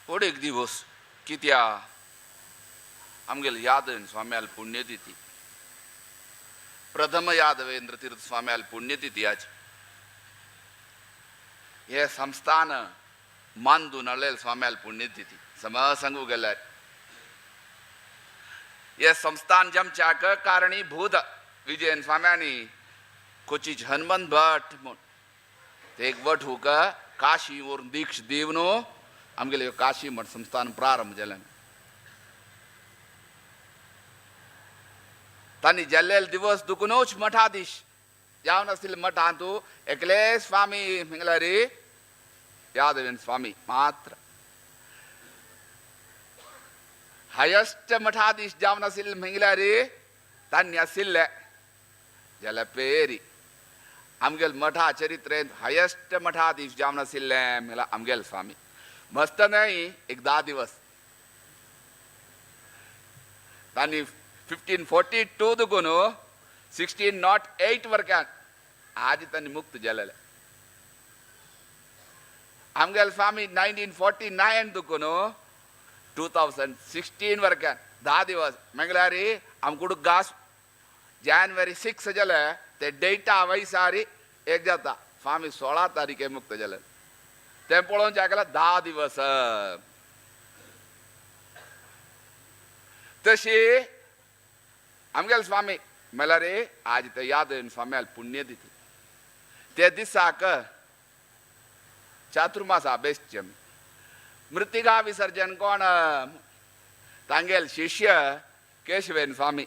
व्हड एक दिवस कित्या आमगेले यादवेन स्वाम्याल पुण्यतिथी प्रथम यादवेंद्र तीर्थ स्वाम्याल पुण्यतिथी आज हे संस्थान मानदून अळेल स्वाम्याल पुण्यतिथी सम सांगू गेल्यार हे संस्थान जमच्याक कारणीभूत विजयन स्वाम्यांनी कोचीच हनुमंत भट म्हूण ते एक भट हुक काशी वरून दीक्ष दिवन आमगेले काशी मठ संस्थान प्रारंभ जालें. तांणी जाल्लेले दिवस दुखूनच मठाधीश जावन आसले मठांत एकले स्वामी म्हळ्यार यादवेन स्वामी मात्र हायस्ट मठाधीश जावन आशिल्ले म्हळ्यार तांणी आशिल्ले जाल्यार पेरी आमगेले मठा चरित्रेंत हायस्ट मठाधीश जावन आशिल्ले म्हळ्यार आमगेले स्वामी मस्त न्हय एक 10 दिवस तांणी 1542 दुखून 1608 वर्कान आज तांणी मुक्त जालेले. आमगेले स्वामी 1949 दुखून 2016 वर्कान 10 दिवस म्हळ्यार आमकुड घास जानेवारी 6 झालं ते डेटा वैसारी एक जाता स्वामी 16 तारीखे मुक्त झालं ते पळून जागला 10 दिवस तशी आमगेल स्वामी मला रे आज ते याद येईन स्वाम्याला पुण्य दिली ते दिसाक चातुर्मासा बेस्टम मृतिका विसर्जन कोण तांगेल शिष्य केशवेन स्वामी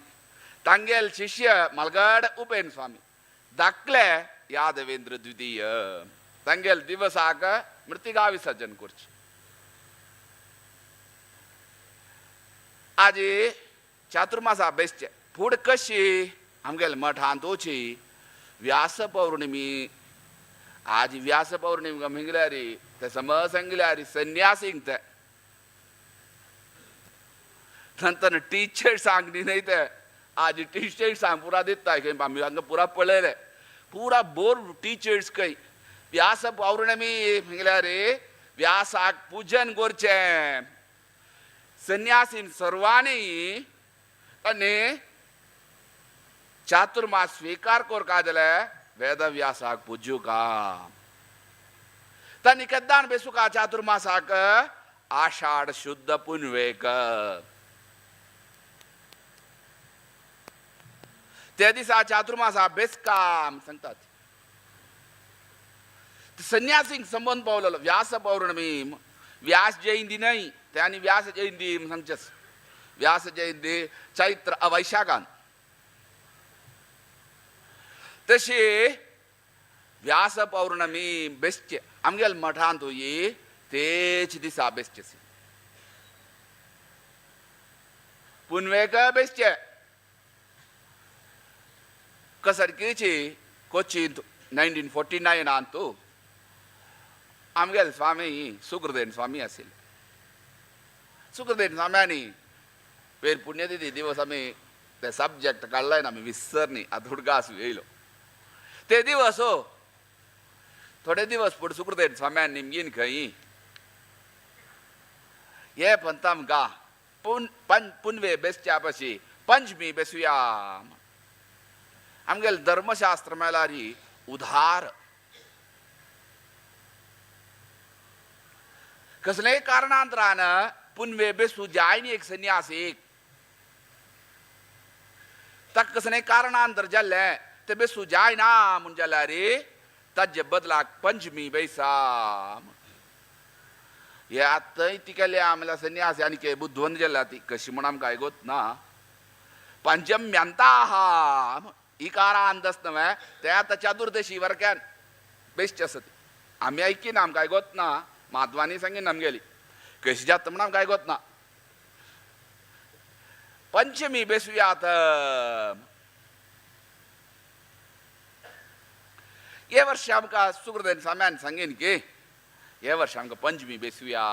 तांगेल शिष्य मलगड उपेन स्वामी दाखले यादवेंद्र द्वितीय तांगेल दिवसाक मृतिका विसर्जन करची आज चातुर्मासा बेस्ट फूड कशी आमगेल मठांत वची व्यास पौर्णिमी आज व्यास पौर्णिमी मिंगल्यारी ते समज सांगल्यारी संन्यासिंग ते नंतर टीचर सांगली नाही ते आज टीचर सांग पुरा देता है आम्ही हांगा पुरा पळयले पुरा बोर टीचर्स कई व्यास पौर्णिमी मिंगल्यारी व्यासाक पूजन करचे संन्यासीन सर्वांनी आणि चातुर्मास स्वीकार कर का दिले वेद व्यासाक पूजू का तनी कद्दान बेसू का चातुर्मासाक आषाढ शुद्ध पुनवेक त्या दिसा चातुर्मासा बेसकाम सांगतात संन्यासींक संबंध पावलेलो व्यास पौर्णिमी व्यास जयंती नाही त्यांनी व्यास जयंती सांगचेस व्यास जयंती चैत्र अवैशाखान तशी व्यास पौर्णिमी बेस्ट आमगेल मठांत होई तेच दिसा बेस्ट पुनवेक बेस्ट कसरकीची कोचीन 1949 अंतू आमगेल स्वामी सुखदेव स्वामी असेल सुखदेव स्वाम्यांनी पेर पुण्यतिथी दिवस आम्ही ते सब्जेक्ट काढलाय ना आम्ही विसरनी आधुडगास येयलो ते दिवस हो थोडे दिवस पुढे सुखदेव स्वाम्यांनी निमगीन खंय ये पंताम गा पुनवे बेसच्या पशी पंचमी बेसुया आमगेल धर्मशास्त्र मेलारी उधार कसले कारणांतरान पुनवे बेसू जायनी एक संन्यासीक तक कसले कारणांतर जाल्ले ते बेसू जायना म्हूण जाल्यार ताजे बदलाक पंचमी बेसा हे आतां ती केल्या आमला संन्यासी आनी के बुद्धवंत जाल्या ती कशी म्हण आमकां आयगोत ना पंचम्यंताः इकारांत न्हय ते आतां चतुर्दशी वरक्यान बेश्ट आसत आमी ऐकीना आमकां आयगोत ना माधवानी सांगीन आमगेली कशी जाता म्हण आमकां आयगोत ना पंचमी बेसुयात हे वर्ष आमकां सुखदेव स्वाम्यान सांगीन की हे वर्ष आमकां पंचमी बेसुया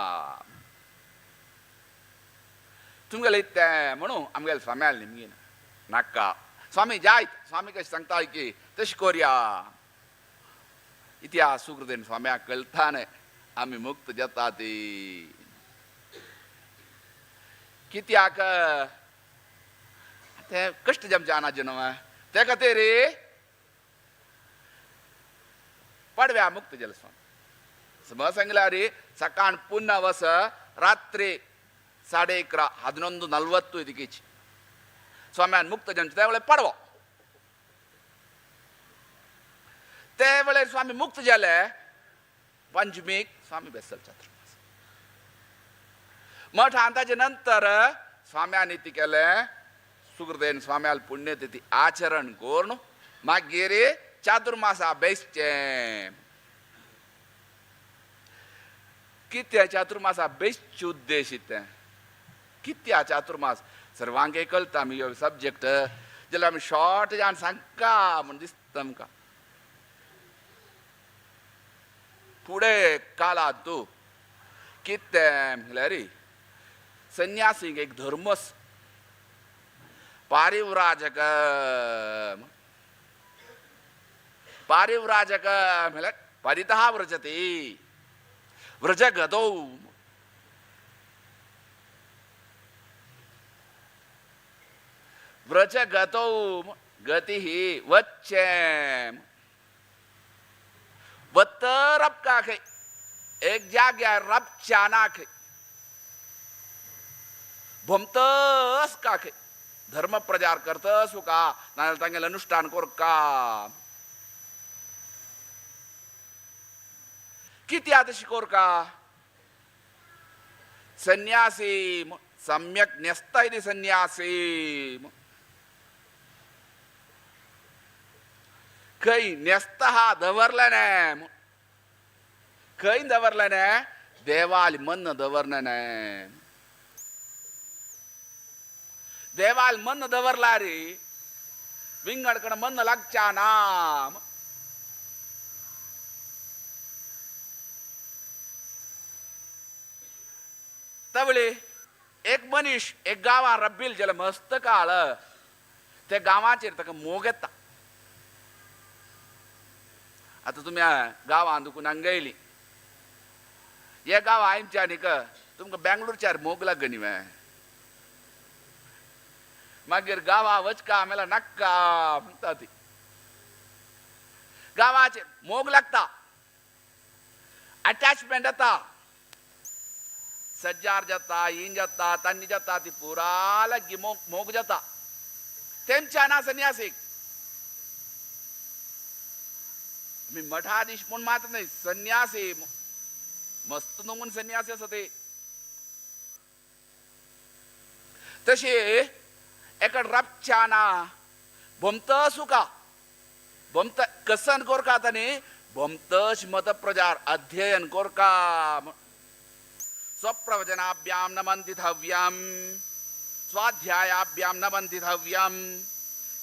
तुमगेले ते म्हणू आमगेले स्वाम्याल निमगीन नाका स्वामी जायत स्वामी कशें सांगता की तशें करया इतिहास सुखदेव स्वाम्याक कळटाने आमी मुक्त जाता ती कित्याक ते कष्ट जमच्याना न्हू ते खातीर पडव्या मुक्त जाले स्वामी समज सांगल्यार सकाळ पुन्हा वस रात्री 11:30 11:40 ಇದಕ್ಕಿಚ್ಚಿ ಸ್ವಾಮ್ಯಾನ್ ಮುಕ್ತ ಜಂಚ त्यावेळे पडवो त्यावेळे स्वामी मुक्त जाले पंचमीक स्वामी बेसल चातुर्मास मठ अंताचे नंतर स्वाम्यांनी ती केले सुखदेव स्वाम्याल पुण्यतिथी आचरण करून मागीर चातुर्मासा बेसचे कित्या चातुर्मासा बेसचे उद्देश कित्या चातुर्मास सर्वांक कळटा आमी ह्यो सब्जेक्ट जाल्यार आमी शॉर्ट जावन सांगता म्हण दिसता आमकां फुडें कालांत तूं कितें म्हळ्यार संन्यासीक एक धर्मस पारिव्राजक पारिव्राजक म्हळ्यार परितः व्रजति व्रजगतौ व्रजगतौ गति ही वच्चेम वत्त रब का खे एक जाग्या रब चाना खे भमतस का खे धर्म प्रचार करतस का नाल तांगेल अनुष्ठान कोर का किती आता शिकोर का सन्यासी सम्यक न्यस्ता इति सन्यासी काही न्यस्ता हा दवरल्याने काही दवरल्याने देवाल मन दवरल्याने देवाल मन दवरला रे विंगडकडे मन लागच्या नाम तवळे एक मनीस एक गावा रब्बील ज्याला मस्त काळ त्या गावाचेर ताका मोग येता आता तुम्ही गावां दुखून हांगा ये गांव आमच्या न्ही तुमकां बेंगलोरच्यार मोग लागनी वे मागीर गांवां वचका आम्हाला नाका म्हणटा ती गांवाचेर मोग लागता अटॅचमेंट येता सज्जार जाता इन जाता तान्नी जाता ती पुरा लगी मोग जाता तेमच्या ना संन्यासीक मी मठाधीश म्हणून मात्र नाही संन्यासी मस्त नमून संन्यासी असं ते तसे एकड रपचाना भमत सुका भमत कसन कोरका तने भमतच मत प्रचार अध्ययन कोरका स्वप्रवचनाभ्याम नमन्तितव्यम स्वाध्यायाभ्याम नमन्तितव्यम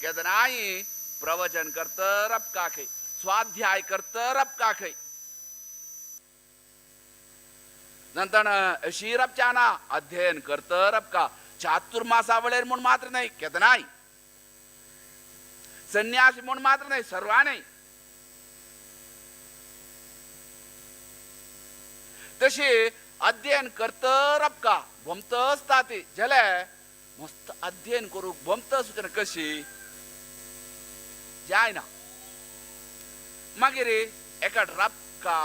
केदनाई प्रवचन करतर अब काखे स्वाध्याय करतर अब काखे नंतर शीरपचाना अध्ययन करतर अब का चातुर्मासावळेर म्हणून मात्र नाही केदनाई संन्यासी म्हणून मात्र नाही सर्वांनी तसे अध्ययन करतर अब का भमतच ताते जले मस्त अध्ययन करू भमत सुचना कशी जायना मागीर एका रबका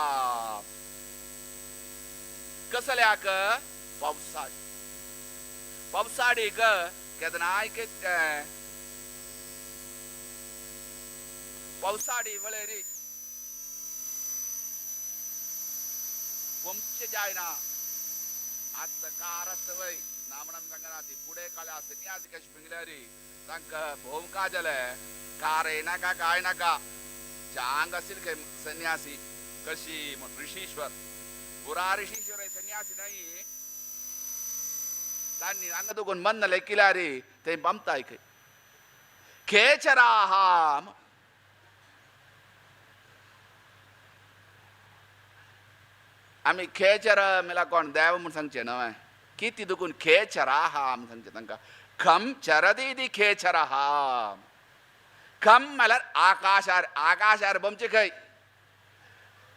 कसल्याक पावसाळी पावसाळीक केदनाय पावसाळी वळेरी वंश जायना आता कार सवय नामणम संगनाती पुढे काला संन्यासी कशी पिंगल्यारी तांका भोव का जले कार येनाका काय नाका चांग असेल काय संन्यासी कशी ऋषीश्वर पुरा ऋषीश्वर आहे संन्यासी नाही तांनी अंग दुगून मन लेकिला रे ते बमताय काय खेचराहाम आम्ही खेचर मला कोण देव म्हणून सांगचे नव्हे किती दुखून खेचराहा म्हणून सांगचे तांकां खम चरदी दी खेचराहा खम म्हळ्यार आकाशार आकाशार बमचे खंय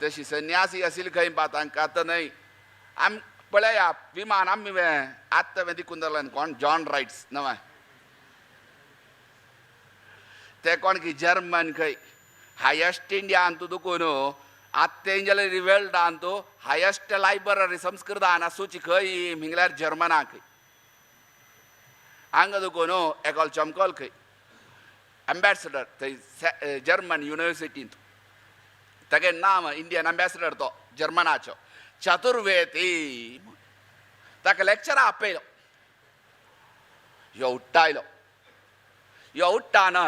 तशी संन्यासी असेल खंय पा तांकां आतां न्हय आम पळया विमान आमी आत्ता देखून धरला कोण जॉन रायट्स नव्हे ते कोण की जर्मन खंय highest India Antu दुखून आत्तेंजल revelled Antu highest library Sanskrit आना सूची खंय हिंगल्यार जर्मना खंय हांगा दुखून एकोल चमकोल खंय एम्बेसेडर थंय जर्मन युनिवर्सिटींत तेगे नाम इंडियन एम्बेसेडर तो जर्मनाचो चतुर्वेदी ताका लेक्चर आपयलो ह्यो उठ्ठायलो ह्यो उठ्ठाना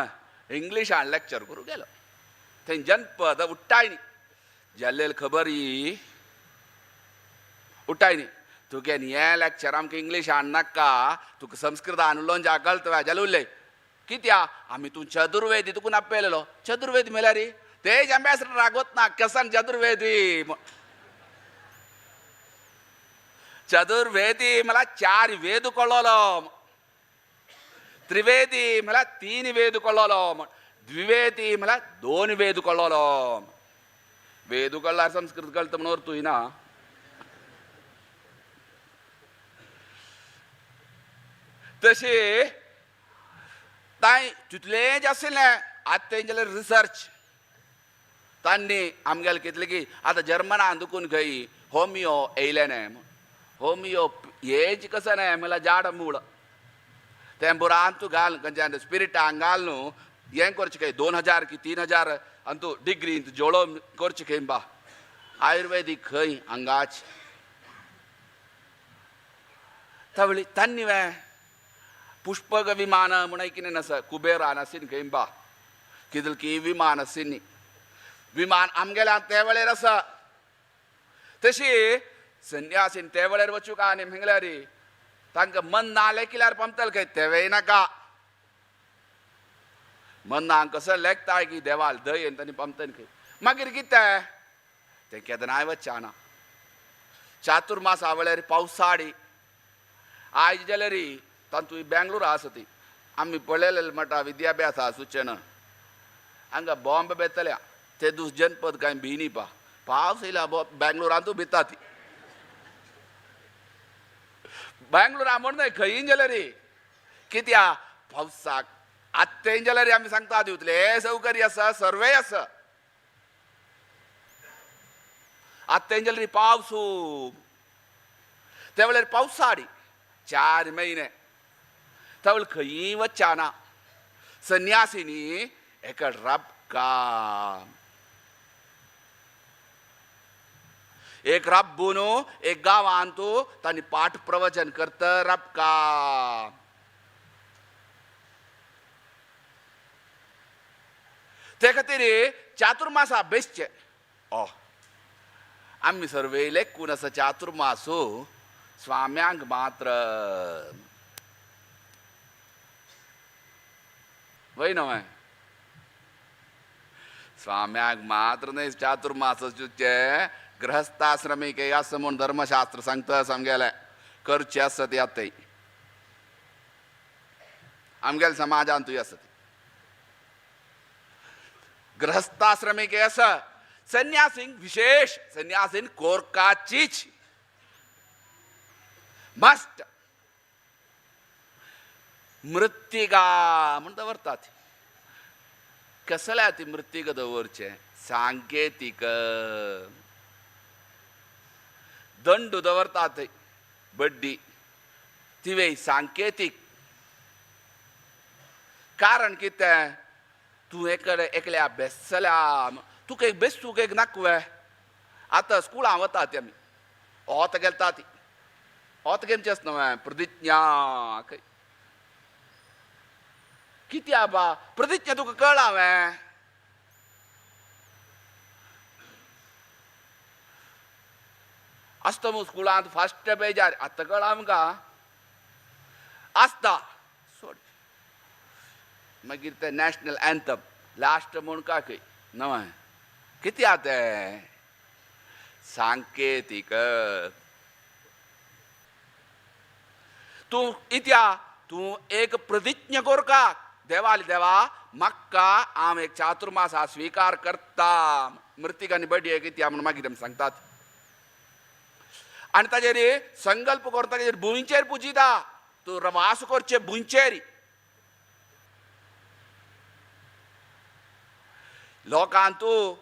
इंग्लिशान लेक्चर करूं गेलो थंय जनपद उठ्ठायनी जाल्लेल खबर ही उठ्ठायनी तुगे हे लेक्चर आमकां इंग्लिशान नाका तुका संस्कृतान उलोवन जागलत जाल्यार उरले कित्या आमी तूं चतुर्वेदी तुका आपयलेलो चतुर्वेदी म्हळ्यार रे तेज एम्बेसेडर रागोत ना कसन चतुर्वेदी चतुर्वेदी म्हळ्यार 4 वेद कळलो त्रिवेदी म्हळ्यार 3 वेद कळलो द्विवेदी म्हळ्यार 2 वेद कळलो वेद कळल्यार संस्कृत कळटा म्हणून अर्थ ना तशे ताय तितलेंच आशिल्लें आतां तेंगेले रिसर्च तांणी आमगेले कितले की आतां जर्मनान दुखून खंय होमियो येयले न्हय होमियो हेज कसं न्हय म्हळ्यार झाड मूळ तें बुरान तूं घाल खंयच्या स्पिरिटांक घाल न्हू हें करचें खंय 2000 की 3000 अंतू डिग्री जोडो करचें खंय बा आयुर्वेदीक खंय हांगाच तवळी तांणी पुष्पक विमान म्हणून कितें आसा कुबेरान आसीन खंय बा कितें की विमान आसीन विमान आमगेल्या ते वेळेर आसा तशी संन्यासीन ते वेळेर वचूं काय आनी म्हळ्यार तांकां मन ना लेखिल्यार पमतले खंय तेवेय नाका मनाक कसं लेखताय की देवाल दय तांणी पमतन खंय मागीर कितें तें केदनाय वचना चातुर्मासा वेळार पावसाळी आयज जाल्यार तातूंत बेंगलोर आसा ती आमी पळयलेले म्हणटा विद्याभ्यास सूचना हांगा बॉम्ब बेतल्या ते दीस जनपद कांय भिनी पावस येयला बेंगलोरांतू भिता ती बेंगलोरा म्हण खंय जाल्यार कित्या पावसाक आत्ते जाल्यार आमी सांगता दिवतले सौकर्य आसा सर्वे आसा आत्ते जाल्यार पावस त्या वेळार पावसाळी 4 म्हयने त्या वेळ खंय वचना संन्यासिनी एका रबका एक रब्बून एक गांवांत तांणी पाठ प्रवचन करता रबका ते खातीर चातुर्मासा बेश्चे आमी सर्वे लेखून आसा चातुर्मासो स्वाम्यांक मात्र वय न्हय स्वाम्यांक मात्र न्हय चातुर्मास गृहस्थाश्रमीक आसा म्हूण धर्मशास्त्र सांगता आमगेले करचे आसा ती आतां आमगेल्या समाजांतूय आसा ती गृहस्थाश्रमीक आसा संन्यासींक विशेष संन्यासीन कोरकाचीच मस्ट मृत्तिका म्हण दवरतात कसल्या ती मृत्तिका दवरचे सांकेतीक दंड दवरतात बड्डी तिवे सांकेतीक कारण कितें तूं एकल्या बेसल्या तुका एक बेस तुका एक नाकवे आतां स्कुलां वता ती आमी ओत गेलता ती ओत केम చేస్తున్నావా प्रतिज्ञा कित्या बा प्रतिज्ञा तुका कळ्ळा हांवें आसता मू स्कुलांत फर्स्ट पेजार आतां कळ्ळा आमकां आसता सोड मागीर ते नॅशनल एंथम लास्ट म्हूण काय खंय न्हय कित्या तें सांकेतीक तूं इत्या तूं एक प्रतिज्ञा कोरका देवाली देवा म्हाका हांव एक चातुर्मासा स्विकार करता मृत्तिकानी बड्डी कित्या म्हूण मागीर आमी सांगतात आनी ताजेर संकल्प करता ताजेर भुंयचेर पुजिता तूं वास करचे भुंयचेर लोकांक तूं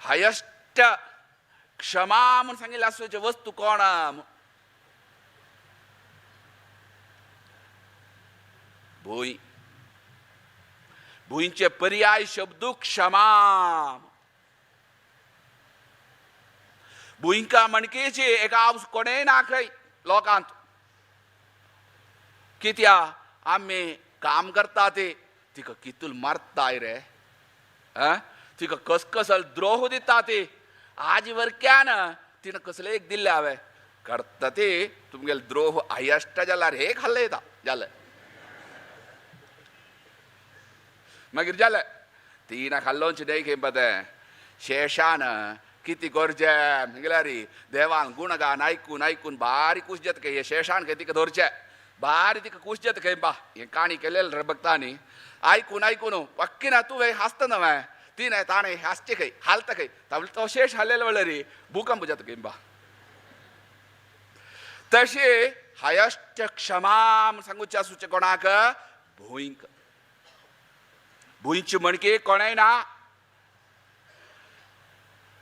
हायस्ट क्षमा म्हूण सांगिल्लें आसचे वस्तू कोण भूंय भुंयचे पर्याय शब्द क्षमा भुंयका मणकेची एक आवस कोणेय ना खंय लोकांत कित्या आमी काम करता ते तिका कितूल मारताय रे तिका कसकसल द्रोह दिता ती आज वरक्यान तिनं कसले एक दिल्ले हांवें करता ती तुमगेले द्रोह हायस्ट जाल्यार हे खाल्ले येता जालें मागीर जालें तिना खाल्लोंच न्हय खंय पतें शेशान कितें करचें म्हगेल्यार देवान गुणगान आयकून आयकून भारी खूश जाता खंय हे शेशान खंय तिका धरचें भारी तिका खूश जाता खंय बा हें काणी केलेलें रे भक्तांनी आयकून आयकून पक्की तूं हांसता न्हय ती न्हय ताणें हांसचें खंय हालता खंय तावले तो शेश हालेलो वेळार भुकंप जाता खंय बा तशें हायस्ट क्षमा सांगूचें आसूचें कोणाक भूईंक भूईंची मणके कोणाय ना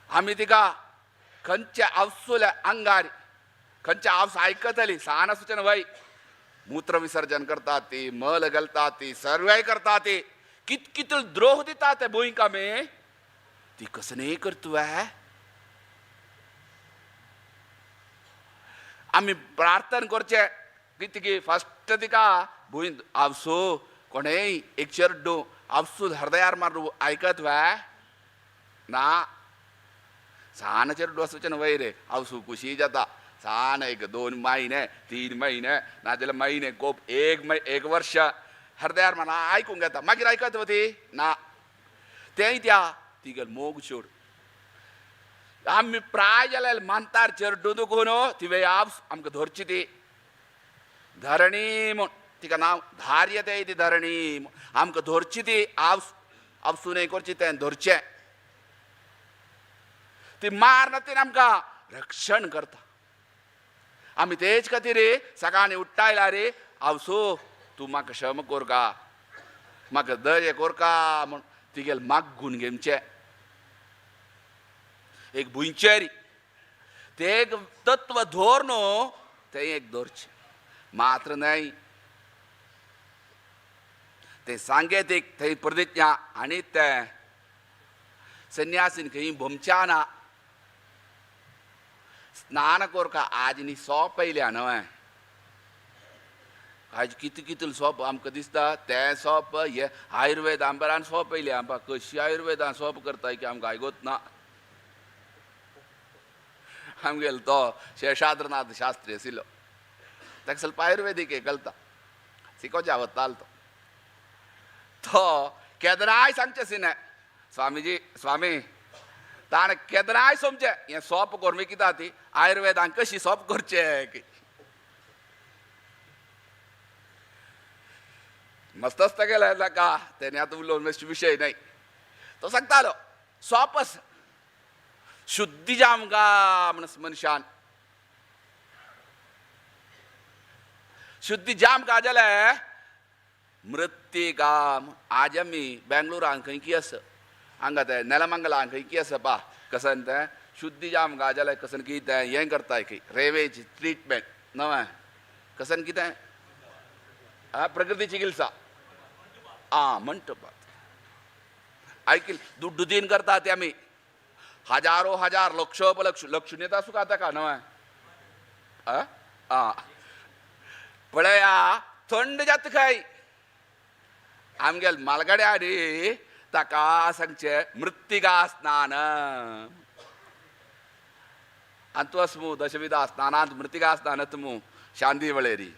आम्ही तिका खंच्या आवसूल्या अंगार खंच्या आवस ऐकतली सहाना सूचना वय मूत्र विसर्जन करतात ती मल घालतात ती सर्व करतात ते कित द्रोह देतात त्या भूईंका मे ती कसं नाही करतो आहे आम्ही प्रार्थना करचे किती फस्ट तिका भूईन आवसो कोणे एक चरडू आवसू हृदयार मारू ऐकत वा ना सान चरडू असं वय रे आवसू खुशी जाता सान एक 2 महिने 3 महिने ना त्याला महिने कोप एक वर्ष हृदयार म्हणा ऐकून घेता मागीर ऐकत होती ना ते त्या तिगल मोग सोड आम्ही प्राय जाल्यार मानतार चरडू दुखून ती वे आवस आमकां धरची ती धरणी म्हण तिका नाव धार्य ते ती धरणी आमकां धरची ती आवसून हे करची तें धरचें ती मार तीन आमकां रक्षण करता आमी तेच खातीर सकाळीं उठ्ठायला रे आवसो तूं म्हाका क्षम कोर का म्हाका दय कोर का म्हण तिगेल मागून घेवचें एक भुंयचेरी ते एक तत्व धोर न्हू ते एक धरचें मात्र नाही ते सांकेतीक थंय प्रतिज्ञा आनी ते संन्यासीन खंय भोमच्याना स्नान कोरका आज न्ही सोप पयल्या न्हय आज कितल सोप आमकां दिसता तें सोप हे आयुर्वेद आंबरान सोप पयलें आमकां कशी आयुर्वेदान सोप करताय की आमकां आयगोत ना आमगेलो तो शेषाद्रनाथ शास्त्री आशिल्लो ताका ಸ್ವಲ್ಪ आयुर्वेदीक हे घालता शिकोवच्या वतालो तो केदनाय सांगचे सिने स्वामीजी स्वामी ताणें केदनाय सोमचें हें सोप कोरमी कित्या ती आयुर्वेदान कशी सोप करचें की मस्तस्त गेले ताका तेणे आतां उलोवन विशय नाही तो सांगतालो सोपस शुद्धी जाम गा म्हणस मनशान शुद्धी जाम का जाल्यार मृत्तिकाम आज आमी बेंगलोरान खंय की आसा हांगा ते नेलमंगलान खंय की आसा पा कसन ते शुद्धी जाम गा जाल्यार कसन कितें हें करताय की रेवेज ट्रीटमेंट नवे कसन कितें प्रकृती चिकित्सा मंटपात ऐकिल दुड्डू दिन करता ते आमी हजारो हजार लक्षोपलक्ष लक्ष नेता सुका ताका नवे पळया थंड जाता खंय आमगेल मालगाड्या न्ही ताका सांगचे मृत्तिका स्नान अंतवस्मु दशविधा स्नानांत मृत्तिका स्नानत मु शांती वळेरी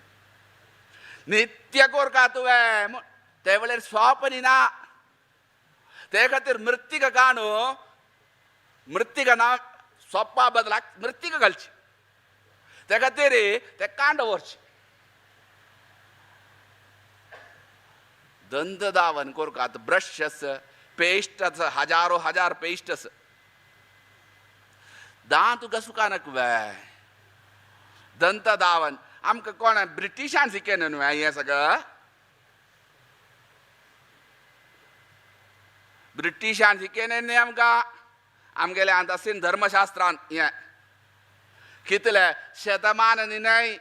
नित्य कोरका तुवें ते वेळेर सोप न्ही ते खातीर मृत्तिका काणू मृत्तिका ना सोपा बदलाक मृत्तिका घालची ते खातीर ते कांड व्हरचे दंत दावन कोरकात ब्रश पेस्ट हजारो हजार पेस्ट दांत घासूकानक वे दंत दावन आमकां कोण ब्रिटिशान शिकयन न्हू हें सगळं ब्रिटिशान शिकयन न्ही आमकां आमगेले आतां धर्मशास्त्रान हें कितले शतमान न्ही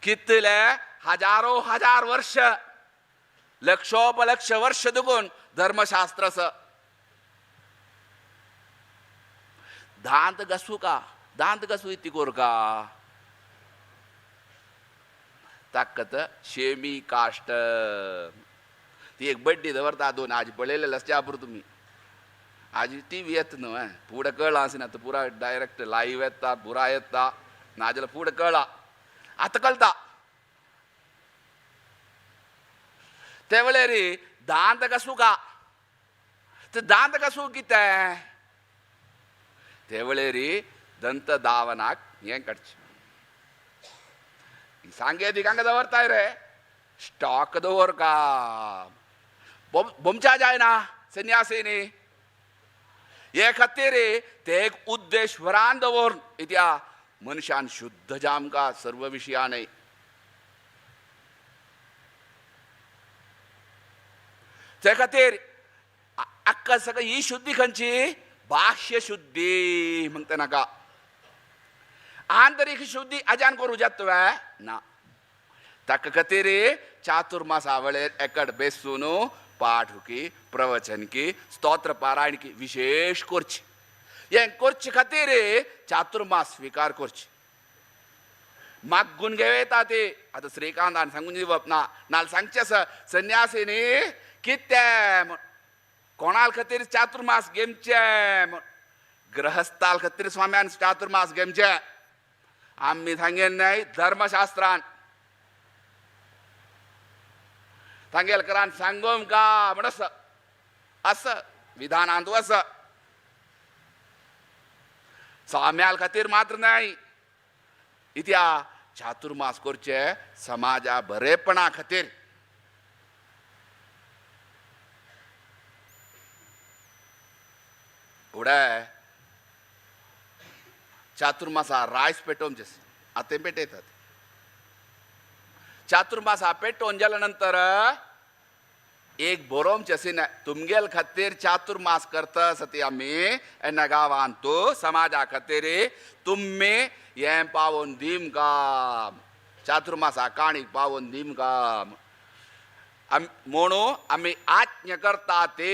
कितले हजारो हजार वर्ष लक्षोपलक्ष वर्ष दुगून धर्मशास्त्र दांत घासू का दांत घासू इतली कोरका ताकत शेमी काष्ट ती एक बड्डी दवरता दोन आज पळयलेले आसच्या पुरो तुमी आज टीव्ही येता न्हू फुडें कळ्ळां आसना तो पुरा डायरेक्ट लायव्ह येता पुरा येता नाजाल्यार फुडें कळ्ळां आतां कळटा ते वेळेर दांत घासूं का ते दांत घासूं कितें ते वेळेर दंत दावनाक हें काडचें सांकेतीक हांगा दवरताय रे स्टॉक दवर का बोमच्या जायना संन्यासीनी हे खातीर ते एक उद्देश वरान दवर इत्या मनशान शुद्ध जाम का सर्व विशयान ते खातीर अक्का सगळी ही शुद्धी खंयची बाह्य शुद्धी म्हणते नाका आंतरिक शुद्धी अजान करू जातवे ना ताका खातीर चातुर्मासा वेळेर एकड बेसून पाठ की प्रवचन की स्तोत्र पारायण की विशेष करची हे करचे खातीर चातुर्मास स्वीकार करची मागून घेता ते आता श्रीकांतान सांगून दिवप ना नाल सांगचे संन्यासीनी कितें कोणाल खातीर चातुर्मास घेवचे ग्रहस्थाल खातीर स्वाम्यान चातुर्मास घेवचे आम्ही सांगेन नाही धर्मशास्त्रान सांगेलकरान सांगोम का म्हण असं विधानांत असं स्वाम्याल खातीर मात्र नाही इत्या चातुर्मास करचे समाजा बरेपणा खातीर फुडें चातुर्मासा रायस पेटोवचे आतां पेटयतात चातुर्मासा पेटोवन जाल्या नंतर एक बरोवचें सिने तुमगेल खातीर चातुर्मास करता सती आमी एन्ना गांवांत तूं समाजा खातीर तुमी हें पावोवन दिम काम चातुर्मासा काणीक पावोवन दिम काम म्हणून आमी आज्ञा करता ते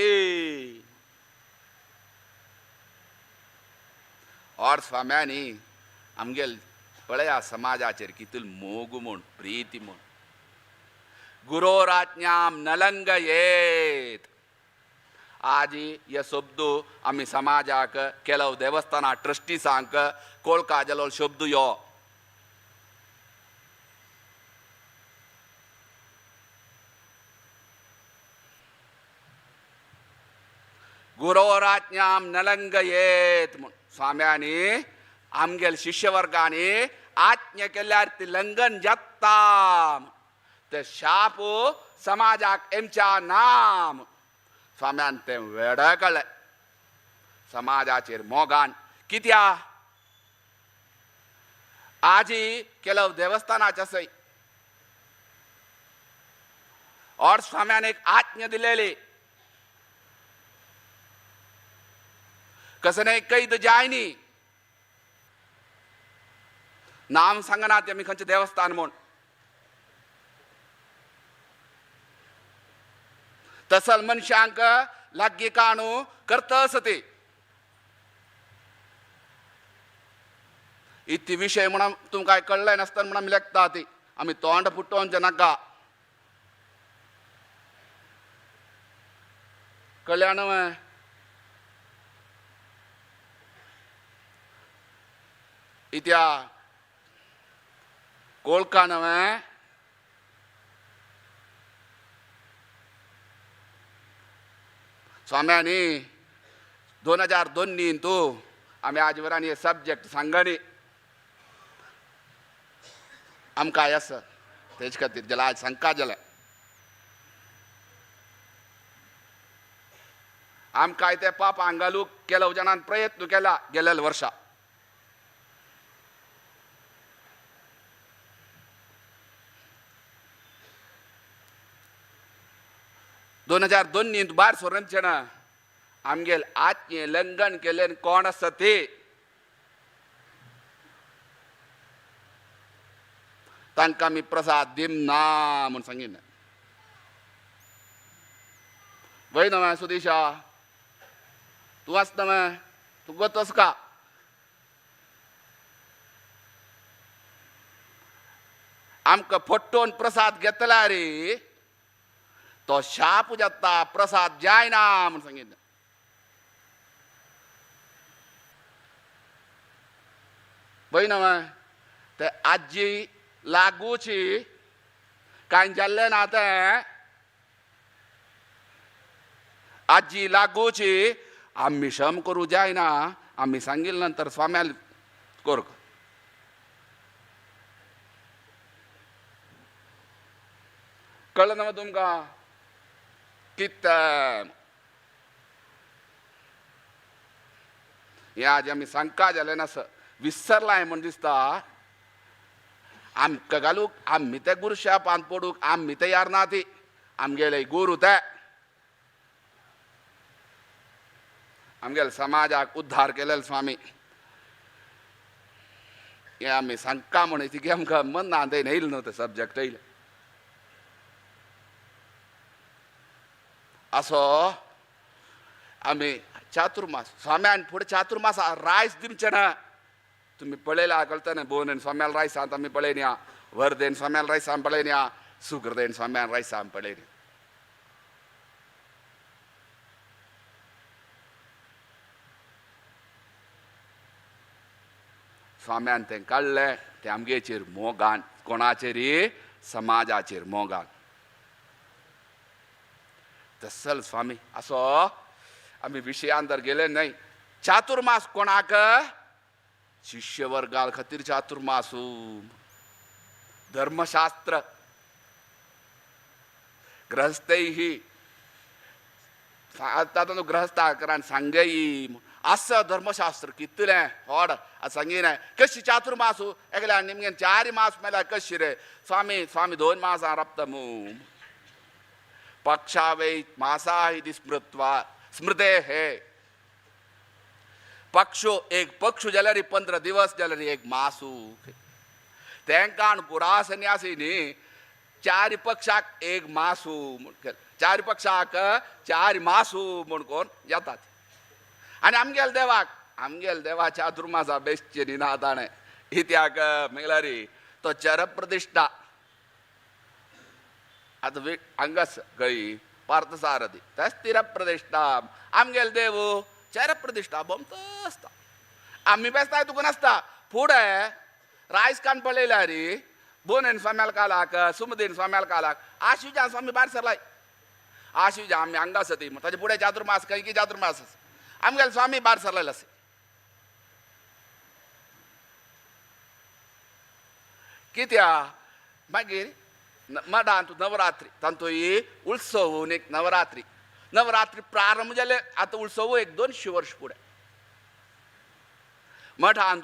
और स्वाम्यांनी आमगेल पळया समाजाचेर कितल मोग म्हूण प्रीती म्हूण गुरोराज्ञाम नलंगयेत आज हे शब्द आमी समाजाक केलो देवस्थाना ट्रस्टीसांक कोळका जालो शब्द यो गुरोराज्ञाम नलंगयेत म्हूण स्वाम्यांनी आमगेल शिष्यवर्गांनी आज्ञा केल्यार ती लंघन जाता ते शाप समाजाक एमच्या नाम स्वाम्यान ते वेडा कळ्ळे समाजाचेर मोगान कित्या आजी केलो देवस्थानाचे सै और स्वाम्यान एक आज्ञा दिलेली कसं नाही कैद जायनी नाम सांगना ते आमी खंयचें देवस्थान म्हूण तसल मनशांक लाग्गी काणू करतस ते इतली विशय म्हणून तुमकां काय कळ्ळें नासतना म्हणून आमी लेखता ती आमी तोंड फुटोवचें नाका कळ्ळें न्हय इत्या कोळका न्हय स्वाम्यांनी 2002 तू आमी आज वरांनी हे सब्जेक्ट सांगनी आमकां आस तेजे खातीर जाल्यार आज सांगता जाल्यार आमकां ते पाप हांगालूक केलो जाणान प्रयत्न केला गेल्या वर्सा 2002 भायर सोरचें ना आमगेल आज्ञे लंघन केलें कोण आसा ते तांकां आमी प्रसाद दिम ना म्हूण सांगिन वय न्हय सुदेशा तूं आसता न्हय तूं गोतोस का आमकां फट्टोवन प्रसाद घेतला रे तो शाप जाता प्रसाद जायना म्हूण सांगितलें वय न्हय ते आजी लागूची कांय जाल्लें ना तें आजी लागूची आमी शम करूं जायना आमी सांगिल्ले नंतर स्वाम्याल कर कळ्ळें न्हय तुमकां कितें हें आज आमी सांगता जालें नास विसरलाय म्हूण दिसता आमकां घालूंक आमी ते गुरशापांत पडूंक आमी तयार ना ती आमगेले गुरू ते आमगेल समाजाक उद्धार केलेलो स्वामी हे आमी सांगका म्हण ती आमकां मन ना ते येयलो न्हू ते सब्जेक्ट येयले असो आमी चातुर्मास स्वाम्यान फुडें चातुर्मास रायस दिवचे ना तुम्ही पळयला कळतना बोन स्वाम्याल रायसान आमी पळयन या वर्देन स्वाम्याल रायसान पळयन या सुग्रदेन स्वाम्याल रायसान पळयन स्वाम्यान तें काडलें तें आमगेचेर मोगान कोणाचेर समाजाचेर मोगान तसल स्वामी असो आमी विशयान तर गेले नाही चातुर्मास कोणाक शिष्य वर्गाल खातीर चातुर्मासू धर्मशास्त्र गृहस्थैही तातूंत गृहस्थाकरान सांगई असं धर्मशास्त्र कितलें व्हड सांगिन कशी चातुर्मासू एकल्या निमगेन 4 मास मेला कशी रे स्वामी स्वामी 2 मासां राबता मू पक्षा वै मासा इति स्मृत्वा स्मृते हे पक्षो एक पक्षु जाल्यार 15 दिवस जाल्यार एक मासू तेंकां पुरा संन्यासी न्ही 4 पक्षाक एक मासू 4 पक्षाक 4 मासू म्हण कोण येतात आनी आमगेल देवा चातुर्मासा बेश्टे न्ही ताणें इत्याक म्हळ्यार तो चर प्रतिश्ठा आता हांगास खंय पार्थसारथी ते स्थिर प्रतिश्ठा आमगेल देव चर प्रतिश्ठा बोमतो आसता आमी बेस्ताय तुका नासता फुडें रायस कान पळयल्या रे बोनेन स्वाम्याल कालाक सुमदेन स्वाम्याल कालाक आशिवजा स्वामी भायर सरलाय आशिवजा आमी हांगास ती ताजे फुडें चातुर्मास खंय की चातुर्मास आमगेल स्वामी भायर सरलेलो आसा कित्या मागीर मठांत नवरात्री तांतू ही उत्सव एक नवरात्री प्रारंभ जाले आतां उत्सव 1-200 वर्ष फुडें मठांत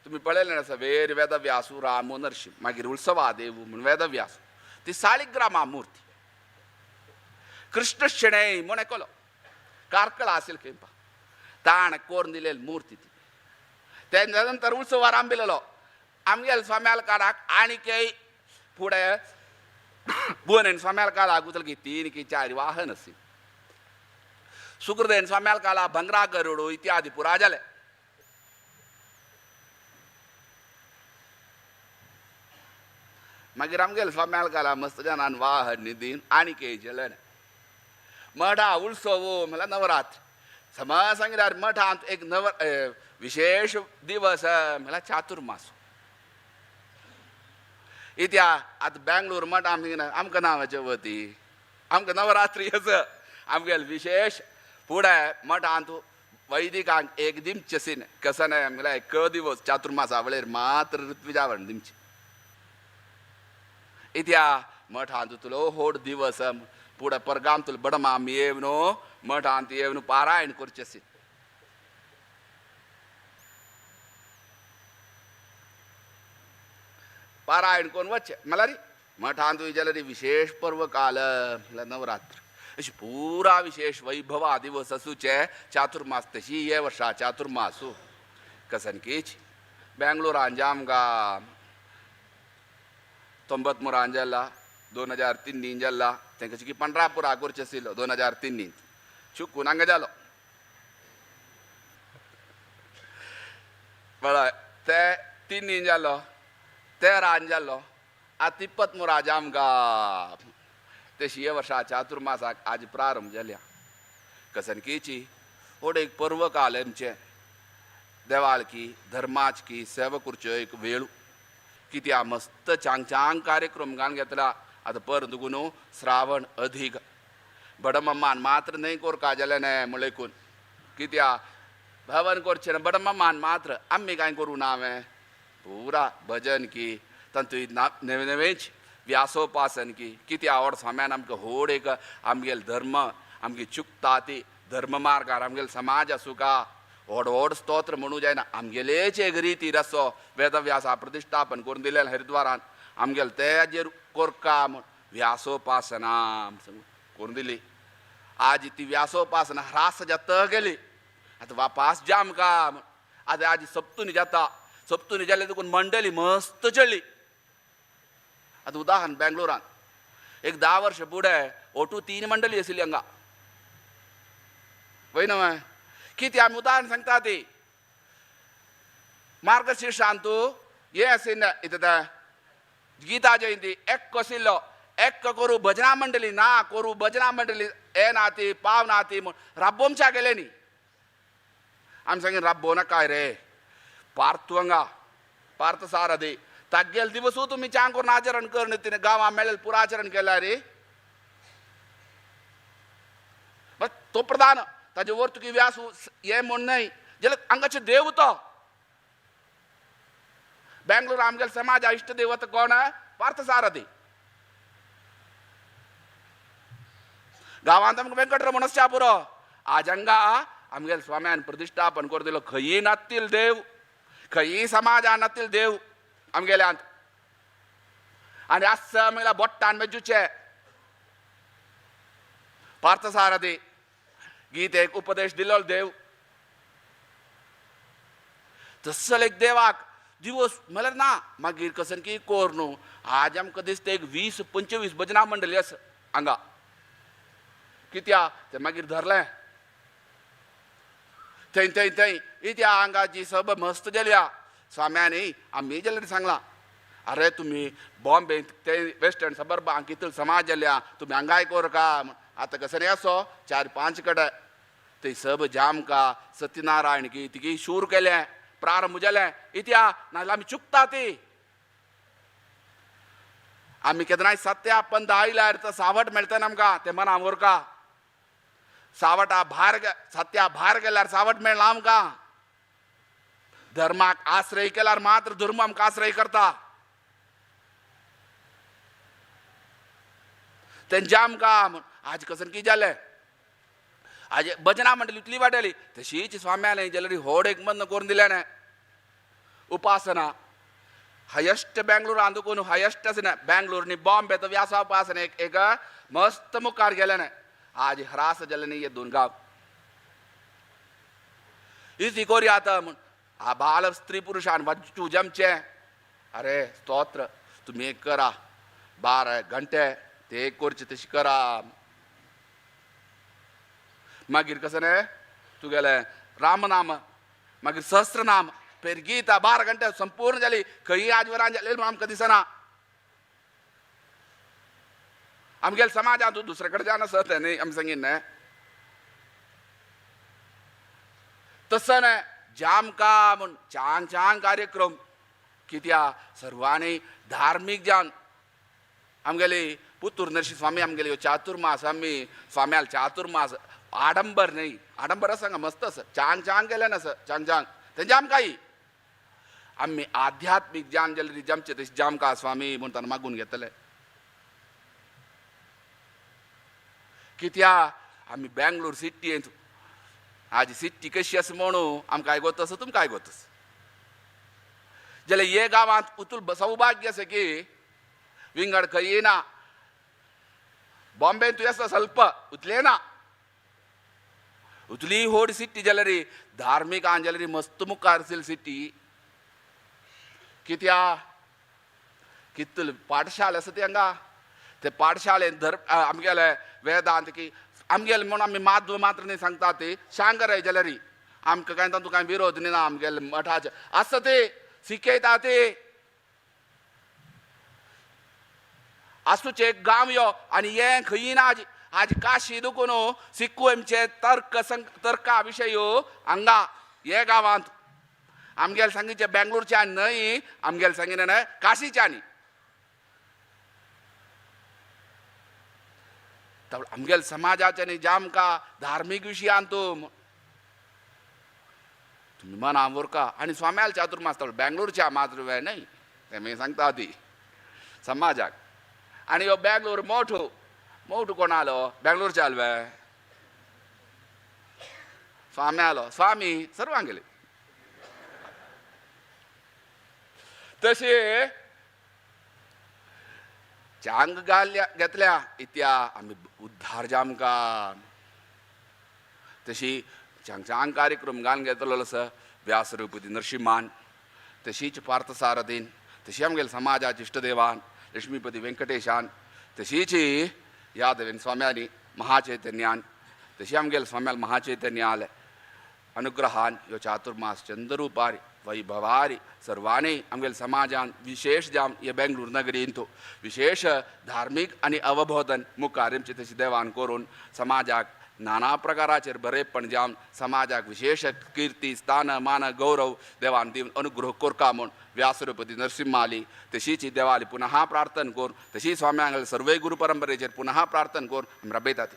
तुम्ही पळयलें आसा वेर वेदव्यासू रामो नरसिंह मागीर उत्सवा देव म्हूण वेदव्यास ती साळिग्रामा मूर्ती कृष्ण शेणै म्हूण एकलो कारकळा आशिल्लो केंपा ताण कोरून दिलेली मूर्ती ती तेच्या नंतर उत्सव आरंभिल्लो आमगेल स्वाम्याल काळाक आनीकय फुडें भुवनेन स्वाम्याल काळाक उचल की 3 की 4 वाहन आसली सुकृदेन स्वाम्याल काळा भंगरा गरुडो इत्यादी पुरा जाले मागीर आमगेल स्वाम्याल काळा मस्त जाणान वाहन निधीन आनीकय जेले मठा उत्सव म्हळ्यार नवरात्री समज सांगिल्यार मठांत एक विशेष दिवस म्हळ्यार चातुर्मास इत्या आतां बेंगलोर मठ आमकां नांवाचे वती आमकां नवरात्री आसा आमगेल विशेष फुडें मठांत वैदिकांक एक दिमचे सीन कसन म्हळ्यार क दिवस चातुर्मासा वेळेर मात्र ऋत्विजावरण दिमचे इत्या मठांत तुलो होड दिवस फुडें परगाम तुला बडमा आमी येवन मठांत येवन पारायण करचें सीन पारायण करून वचचें म्हळ्यार मठांत जाल्यार विशेष पर्व काल म्हळ्यार नवरात्र अशी पुरा विशेष वैभवा दिवस आसूचे चातुर्मास तशी हे वर्सा चातुर्मासू कसनकीच बेंगलोरान जे आमकां 93 जाल्ला 2003 जाल्ला तें कशें की पंढरापुरा करचें आशिल्लो 2003 चुकून हांगा जालो म्हळ्यार ते 3 जालो 13 जालो आतां 23 आमकां तशी हे वर्सा चातुर्मासाक आज प्रारंभ जाल्या कसनकीची थोडे एक पर्व काल आमचे देवाळकी धर्माचकी सेवा करच्यो एक वेळ कित्या मस्त चांग कार्यक्रम गान घेतला आतां पर दुगून श्रावण अधिक बडमम्मान मात्र न्हय कोरका जाल्यार न्हय म्हळेकून कित्या भवन करचें ना बडमम्मान मात्र आमी कांय करूं ना हांवें पुरा भजन की तांतूय नवेच व्यासोपासन की कित्या आवड स्वाम्यान आमकां व्हड एक आमगेल धर्म आमगे चुकता ती धर्म मार्गार आमगेल समाज आसूं का व्हड स्तोत्र म्हणूं जायना आमगेलेच एक रिती रसो वेदव्यासा प्रतिश्ठापन करून दिलें हरिद्वारान आमगेल तेजेर कोरका म्हण व्यासोपासना करून दिली आज ती व्यासोपासना ह्रास जात गेली आता वापास जाम का आता आज सप्तुनी जाता सप्तुनी जाले देखून मंडळी मस्त चढली. आता उदाहरण बेंगलोरात एक 10 वर्ष पुढे ओटू 3 मंडळी आशिल्ली हांगा वय ना किती आम्ही उदाहरण सांगता ते मार्गशीर्षांतू हे असेल इथं गीता जयंती एक कसिल्लो एक करू भजना मंडळी ना करू भजना मंडळी ए नाती पाव नाती रब्बोमच्या गेले नी आम्ही सांगेन रब्बो ना काय रे पार्थ हंगा पार्थ सारथी तग्गेल दिवस तुम्ही चांग करून आचरण करून तिने गावा मेळेल पुरा आचरण केला रे बस तो प्रधान ताजे वर तुकी व्यास हे म्हण नाही जेला अंगाचे देव तो बेंगलोर आमगेल समाज इष्ट देवत कोण पार्थ सारथी गावांत आमकां वेंकटरमण पुरो आज हांगा आमगेल स्वाम्यान प्रतिश्ठापन करून दिलो खंयी नातील देव खंयी समाजान नातील देव आमगेल्यांत आनी आस आमगेल्या बोट्टान मेजूचे पार्थ सारथी गीतेक उपदेश दिलो देव तसल एक देवाक दिवस म्हळ्यार ना मागीर कसन की कोर न्हू आज आमकां दिसता एक 20-25 भजनां मंडळी आसा हांगा कित्या ते मागीर धरलें थंय थंय थंय इत्या हांगा जी सब मस्त जाल्या स्वाम्यांनी आमी जाल्यार सांगलां अरे तुम्ही बॉम्बे ते वेस्टर्न सबर्बां कितले समाज जाल्या तुम्ही हांगाय कोर का आतां कसं असो 4-5 कडे ते सब जाम का सत्यनारायण की तिगी शूर केलें प्रारंभ जालें इत्या नाजाल्यार आमी चुकता ती आमी केन्नाय सत्या पंथ आयल्यार तो सावट मेळटा आमकां ते मना व्हरका सावटा भायर सत्या भायर गेल्यार सावट मेळना आमकां धर्माक आश्रय केल्यार मात्र धर्म आमकां आश्रय करता तेंचे आमकां आज कसन की जालें आज भजनां मंडळी इतली वाडली तशीच स्वाम्यान जाल्यार व्हड एक बंद करून दिलें उपासना हायस्ट बेंगलोर आंदोकून हायस्ट आसना बेंगलोर नी बॉम्बे तो व्यासा उपासना एक मस्त मुखार गेलें आज ह्रास जाले न्ही हे 2 गांव इसी कोरी आतां म्हण आ बाल स्त्री पुरुषान वाचू जमचे अरे स्तोत्र तुम्ही एक करा 12 घंटे ते एक करचे तशी करा मागीर कसं न्ही तुगेले रामनाम मागीर सहस्रनाम फेर गीता 12 घंटे संपूर्ण जाली खंयी आजवरां जालेली म्हण आमकां दिसना आमगेल समाजांत तूं दुसरे कडेन जावन आसत न्ही आमी सांगीन न्ही तसं न्ही जामका म्हण छान छान कार्यक्रम कित्या सर्वांनी धार्मीक जावन आमगेली पुत्तूर नरसिंह स्वामी आमगेली चातुर्मास आमी स्वाम्याल चातुर्मास आडंबर न्ही आडंबर आसा हांगा मस्त आसा छान छान केलें आसा छान छान तेंचे आमकांय आमी आध्यात्मीक जान जाल्यार जमचे तशें जामकां स्वामी म्हणटाना मागून घेतले कित्या आमी बेंगलोर सिटींत आज सिटी कशी आसा म्हणू आमकां आयगोत आसा तुमकां आयगोत आसा जाल्यार हे गांवांत उतूल सौभाग्य आसा की विंगड खंय ना बॉम्बे तुवें आसा ಸ್ವಲ್ಪ उतले ना उतली व्हड सिटी जाल्यार धार्मीक आं जाल्यार मस्त मुखार आशिल्ली सिटी कित्या कितले पाठशाला आसा ती हांगा ते पाठशाळेंत आमगेले वेदांत की आमगेले म्हूण आमी माधव मात्र न्ही सांगता ती शांकराय जाल्यार आमकां कांय तातूंत कांय विरोध न्ही ना आमगेले मठाचे आसा ते शिकयता ते आसूचे एक गांव यो आनी हें खंय ना आज काशी दुखून सिक्कुएमचे तर्का विशय हांगा हे गांवांत आमगेले सांगीचे बेंगलोरच्या न्हय आमगेले सांगीन न्हय काशीच्या न्ही आमगेले समाजाचे न्ही जामकां धार्मीक विशयांत तुम्ही मना व्हरका आनी स्वाम्याल चातुर्मास बेंगलोरच्या मात्र वे न्हय ते मी सांगता ती समाजाक आनी ह्यो बेंगलोर मोठो मोठो कोण आलो बेंगलोरचे आलवे स्वामी आलो स्वामी सर्वांक गेले तशे चांग घेतल्या इत्या आमी उद्धार जामकां तशी छान छान कार्यक्रम गान घेतलो आसा व्यासरूपती नरसिंहान तशीच पार्थसारथीन तशी आमगेल्या समाजाचे इष्टदेवान लक्ष्मीपती व्यंकटेशान तशीच यादवेन स्वाम्यांनी महाचैतन्यान तशी आमगेल्या स्वाम्याल महाचैतन्याल अनुग्रहान ह्यो चातुर्मास चंद्ररूपारी वैभवारी सर्वांनी आमगेल्या समाजान विशेष जावन हे बेंगळूर नगरीन तो विशेष धार्मीक आनी अवबोधन मुखारचे तशी देवान करून समाजाक नाना प्रकाराचेर बरेपण जावन समाजाक विशेष कीर्ती स्थान मान गौरव देवान दिवन अनुग्रह कोरका म्हूण व्यासरूपती नरसिंहाली तशीच ही देवाली पुनः प्रार्थना करून तशी स्वाम्यांगेल्या सर्व गुरू परंपरेचेर पुनः प्रार्थना करून आमी रबयतात.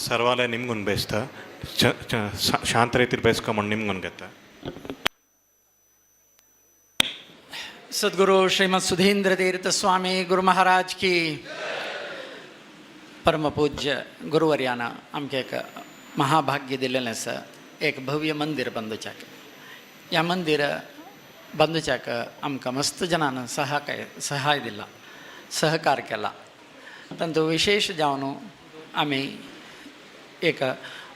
ಸರ್ವಾಲಯ ನಿಮ್ಗೊಂದು ಬೇಯಿಸ್ತಾ ಶಾಂತ ರೀತಿಲಿ ಬೇಯಿಸ್ಕೊಂಬಂಡು ನಿಮ್ಗೊಂದು ಗೆತ್ತ. सद्गुरु श्रीमद सुधींद्र तीर्थ स्वामी गुरु महाराज की परमपूज्य गुरुवर्यानं आमकां एक महाभाग्य दिलेलें आसा. एक भव्य मंदिर बांदूच्याक ह्या मंदिर बांदूच्याक आमकां मस्त जनान सहाय दिला सहकार केला. तातूंत विशेष जावन आमी एक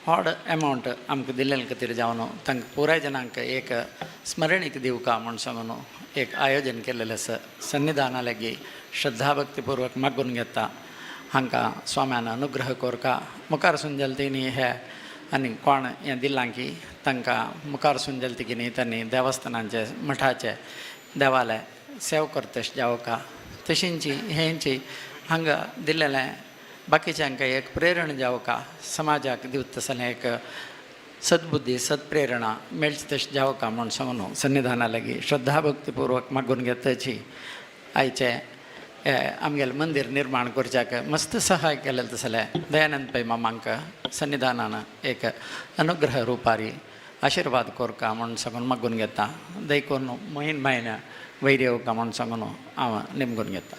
व्हड एमावंट आमकां दिल्ले खातीर जावन तांकां पुराय जनांक एक स्मरणीक दिवका म्हूण सांगून एक आयोजन केलेलें आसा. सन्निधाना लागीं श्रद्धा भक्तीपूर्वक मागून घेता हांकां स्वाम्यान अनुग्रह कोरका. मुखार सुंजलतीनी हे आनी कोण हें दिलां की तांकां मुखार सुंजलतीकीनी तांणी देवस्थानांचे मठाचे देवालय सेव करतश जावका. तशींची हेंची हांगा दिल्लेलें बाकीच्यांक एक प्रेरण जावका. समाजाक दिवता तसलें एक सद्बुद्धी सत्प्रेरणा मेळची तशी जावका म्हूण सांगून सन्निधाना लागीं श्रद्धा भक्तीपूर्वक मागून घेतची आयचे आमगेलें मंदिर निर्माण करच्याक मस्त सहाय केलें तसलें दयानंद पै मामांक सन्निधानान एक अनुग्रह रुपारी आशिर्वाद कोरका म्हूण सांगून मागून घेता. देखून म्हयन्या वयर येवका म्हूण सांगून हांव निमगून घेता.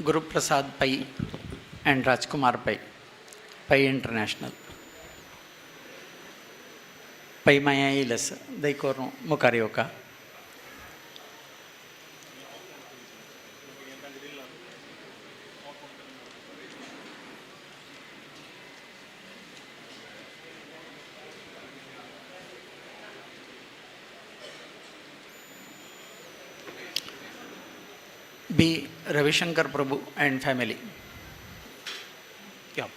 गुरुप्रसाद पै एंड राजकुमार पै, पै इंटरनॅशनल पै माया येयलस देखोर मुखार येवका. B. Ravishankar Prabhu and family. Yeah.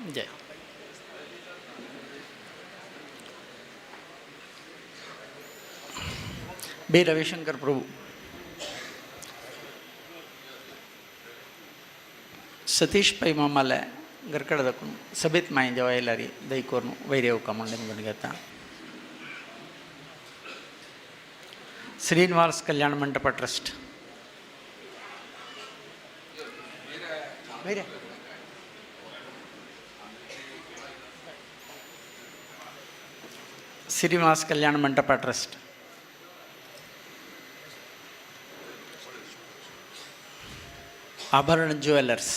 जय बी. रविशंकर प्रभु सतीश पै मामाला गरकड़दकून सबित माय जवायलारी दैकोर्नु वैर्यव कमांडन बनगता श्रीनिवास कल्याण मंडप ट्रस्ट श्रीनिवास कल्याण मंडप trust Abharan jewellers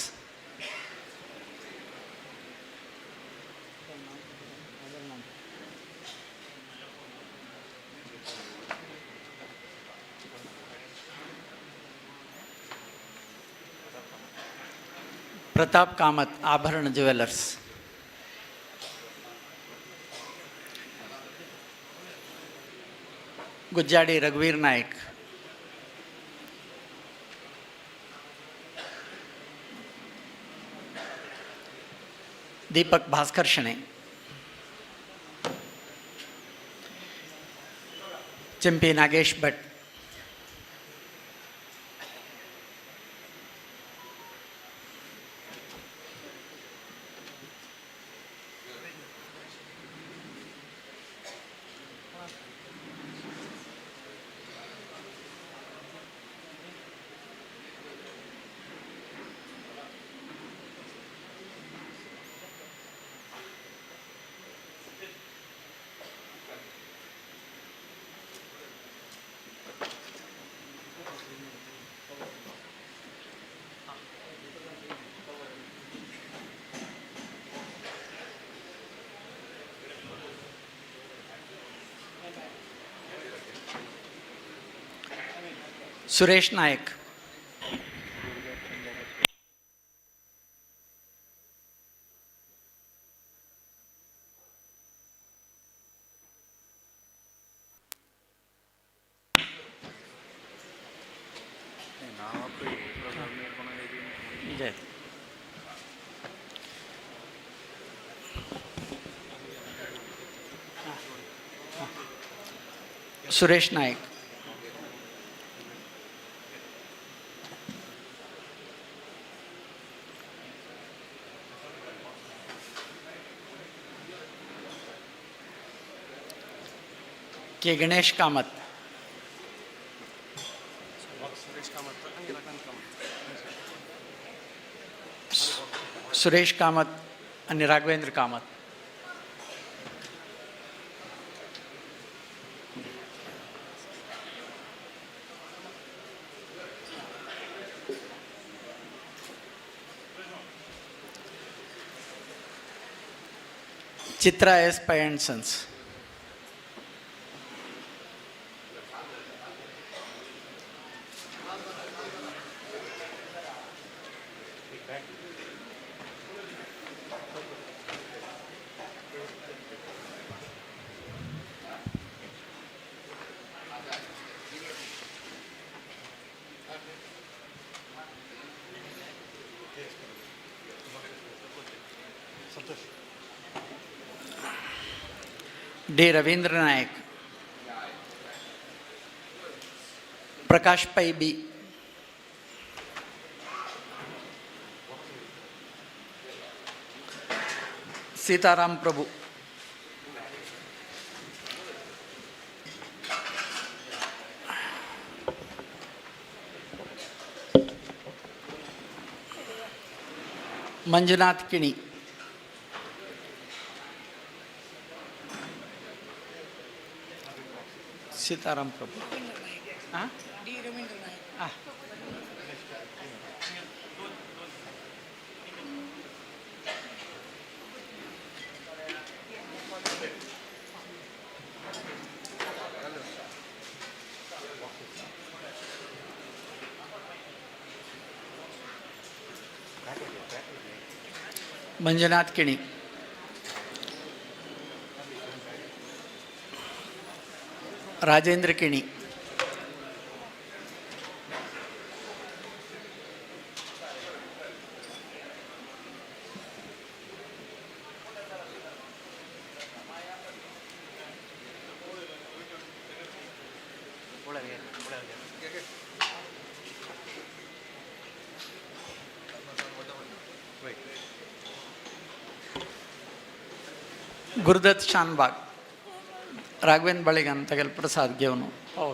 Pratap Kamath Abharan jewellers Gujjadi रघुवीर नायक दीपक भास्कर शणे चिंपी नागेश भट्ट सुरेश नायक जय सुरेश नायक के गणेश कामत सुरेश कामत आणि राघवेंद्र कामत चित्रा एस पै एंड सन्स डी रवींद्र नायक प्रकाश पै बी सीताराम प्रभु मंजुनाथ किणी सीताराम प्रभु हाँ मंजुनाथ किणी, राजेंद्र किणी, गुरुदत्त शानबाग, राघवेंद्र बळीगन तगेल प्रसाद घेऊन हो.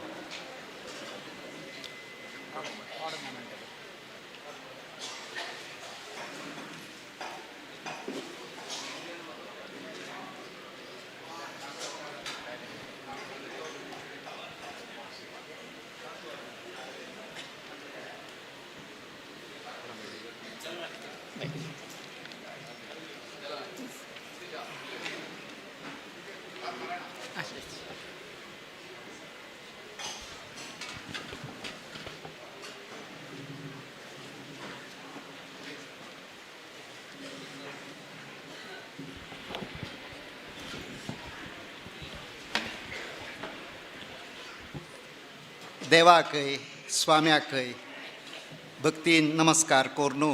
देवाकय स्वाम्याकय भक्तीन नमस्कार कोरनू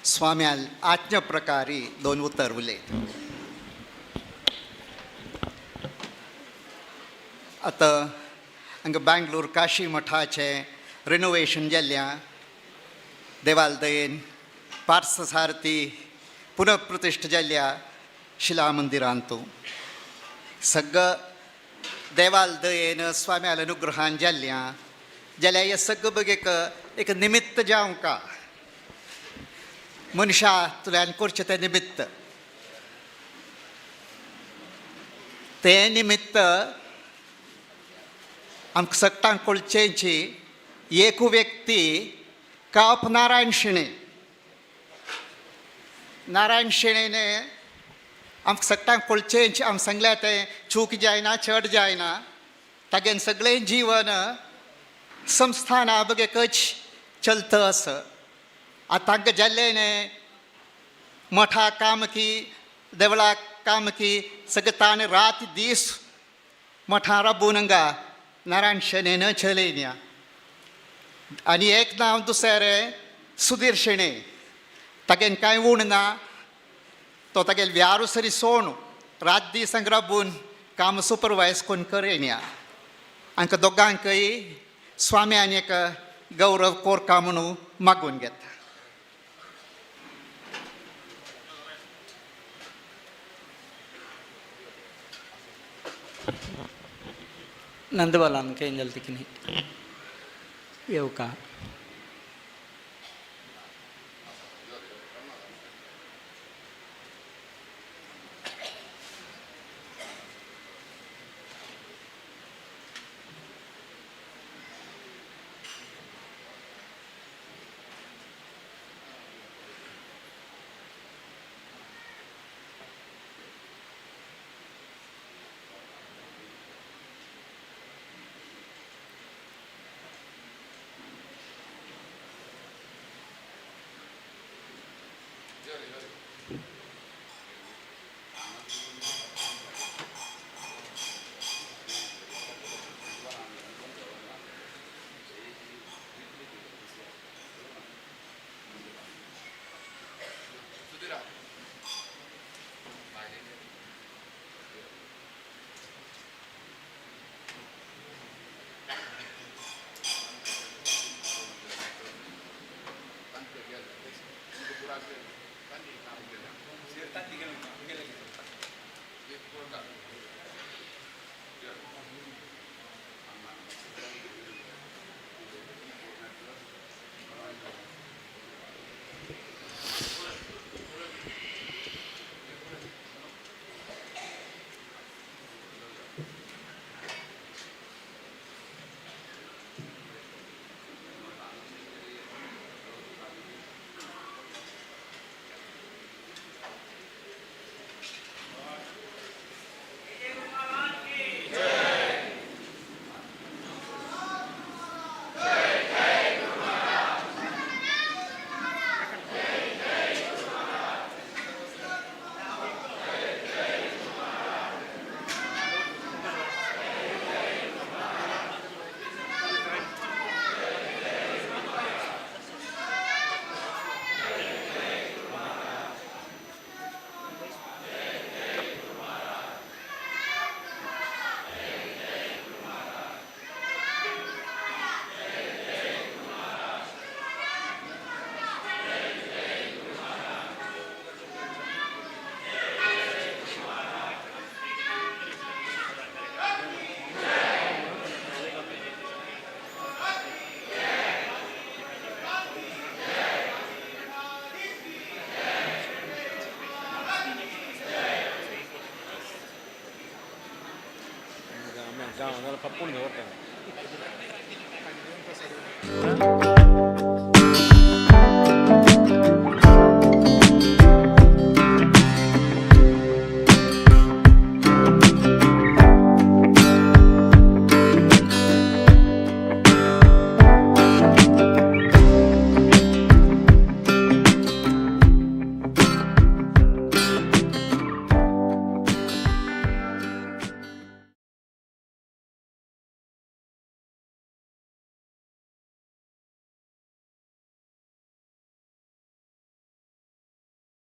स्वाम्याल आज्ञा प्रकारी दोन उतर उलय. आतां हांगा बँगलोर काशी मठाचें रिनोवेशन जाल्ल्या देवाल दयेन पार्थसारथी पुनःप्रतिश्ठ जाल्ल्या शिला मंदिरांत सगळं देवाल दयेन स्वाम्याल अनुग्रहान जाल्ल्या जाल्यार हे सगळं बगेक एक निमित्त जावंका मनशा तुल्यान करचें तें निमित्त तें निमित्त आमकां सगळ्यांक कळचेची एक व्यक्ती काप नारायण शेणे. नारायण शेणेने आमकां सगळ्यांक कळचेंची आमी सांगलें तें चूक जायना चड जायना तागेन सगळें जीवन संस्थाना बगेकच चलता असं. आतां तांकां जाल्लें न्ही मठा काम की देवळाक काम की सगळें ताणें रात दीस मठा राबून हांगा नारायण शेणेन चलयल्या. आनी एक नांव दुसरें सुधीर शेणे तागेन कांय उण ना. तो तागेले व्यारुसरी सोण रात दीस हांगा राबून काम सुपरवायज करून करेन्या. हांकां दोगांकय स्वाम्यान एक गौरव कोरता म्हणून मागून घेता. नंदबालान केंजल तिकनी येऊ का. कोण दवरता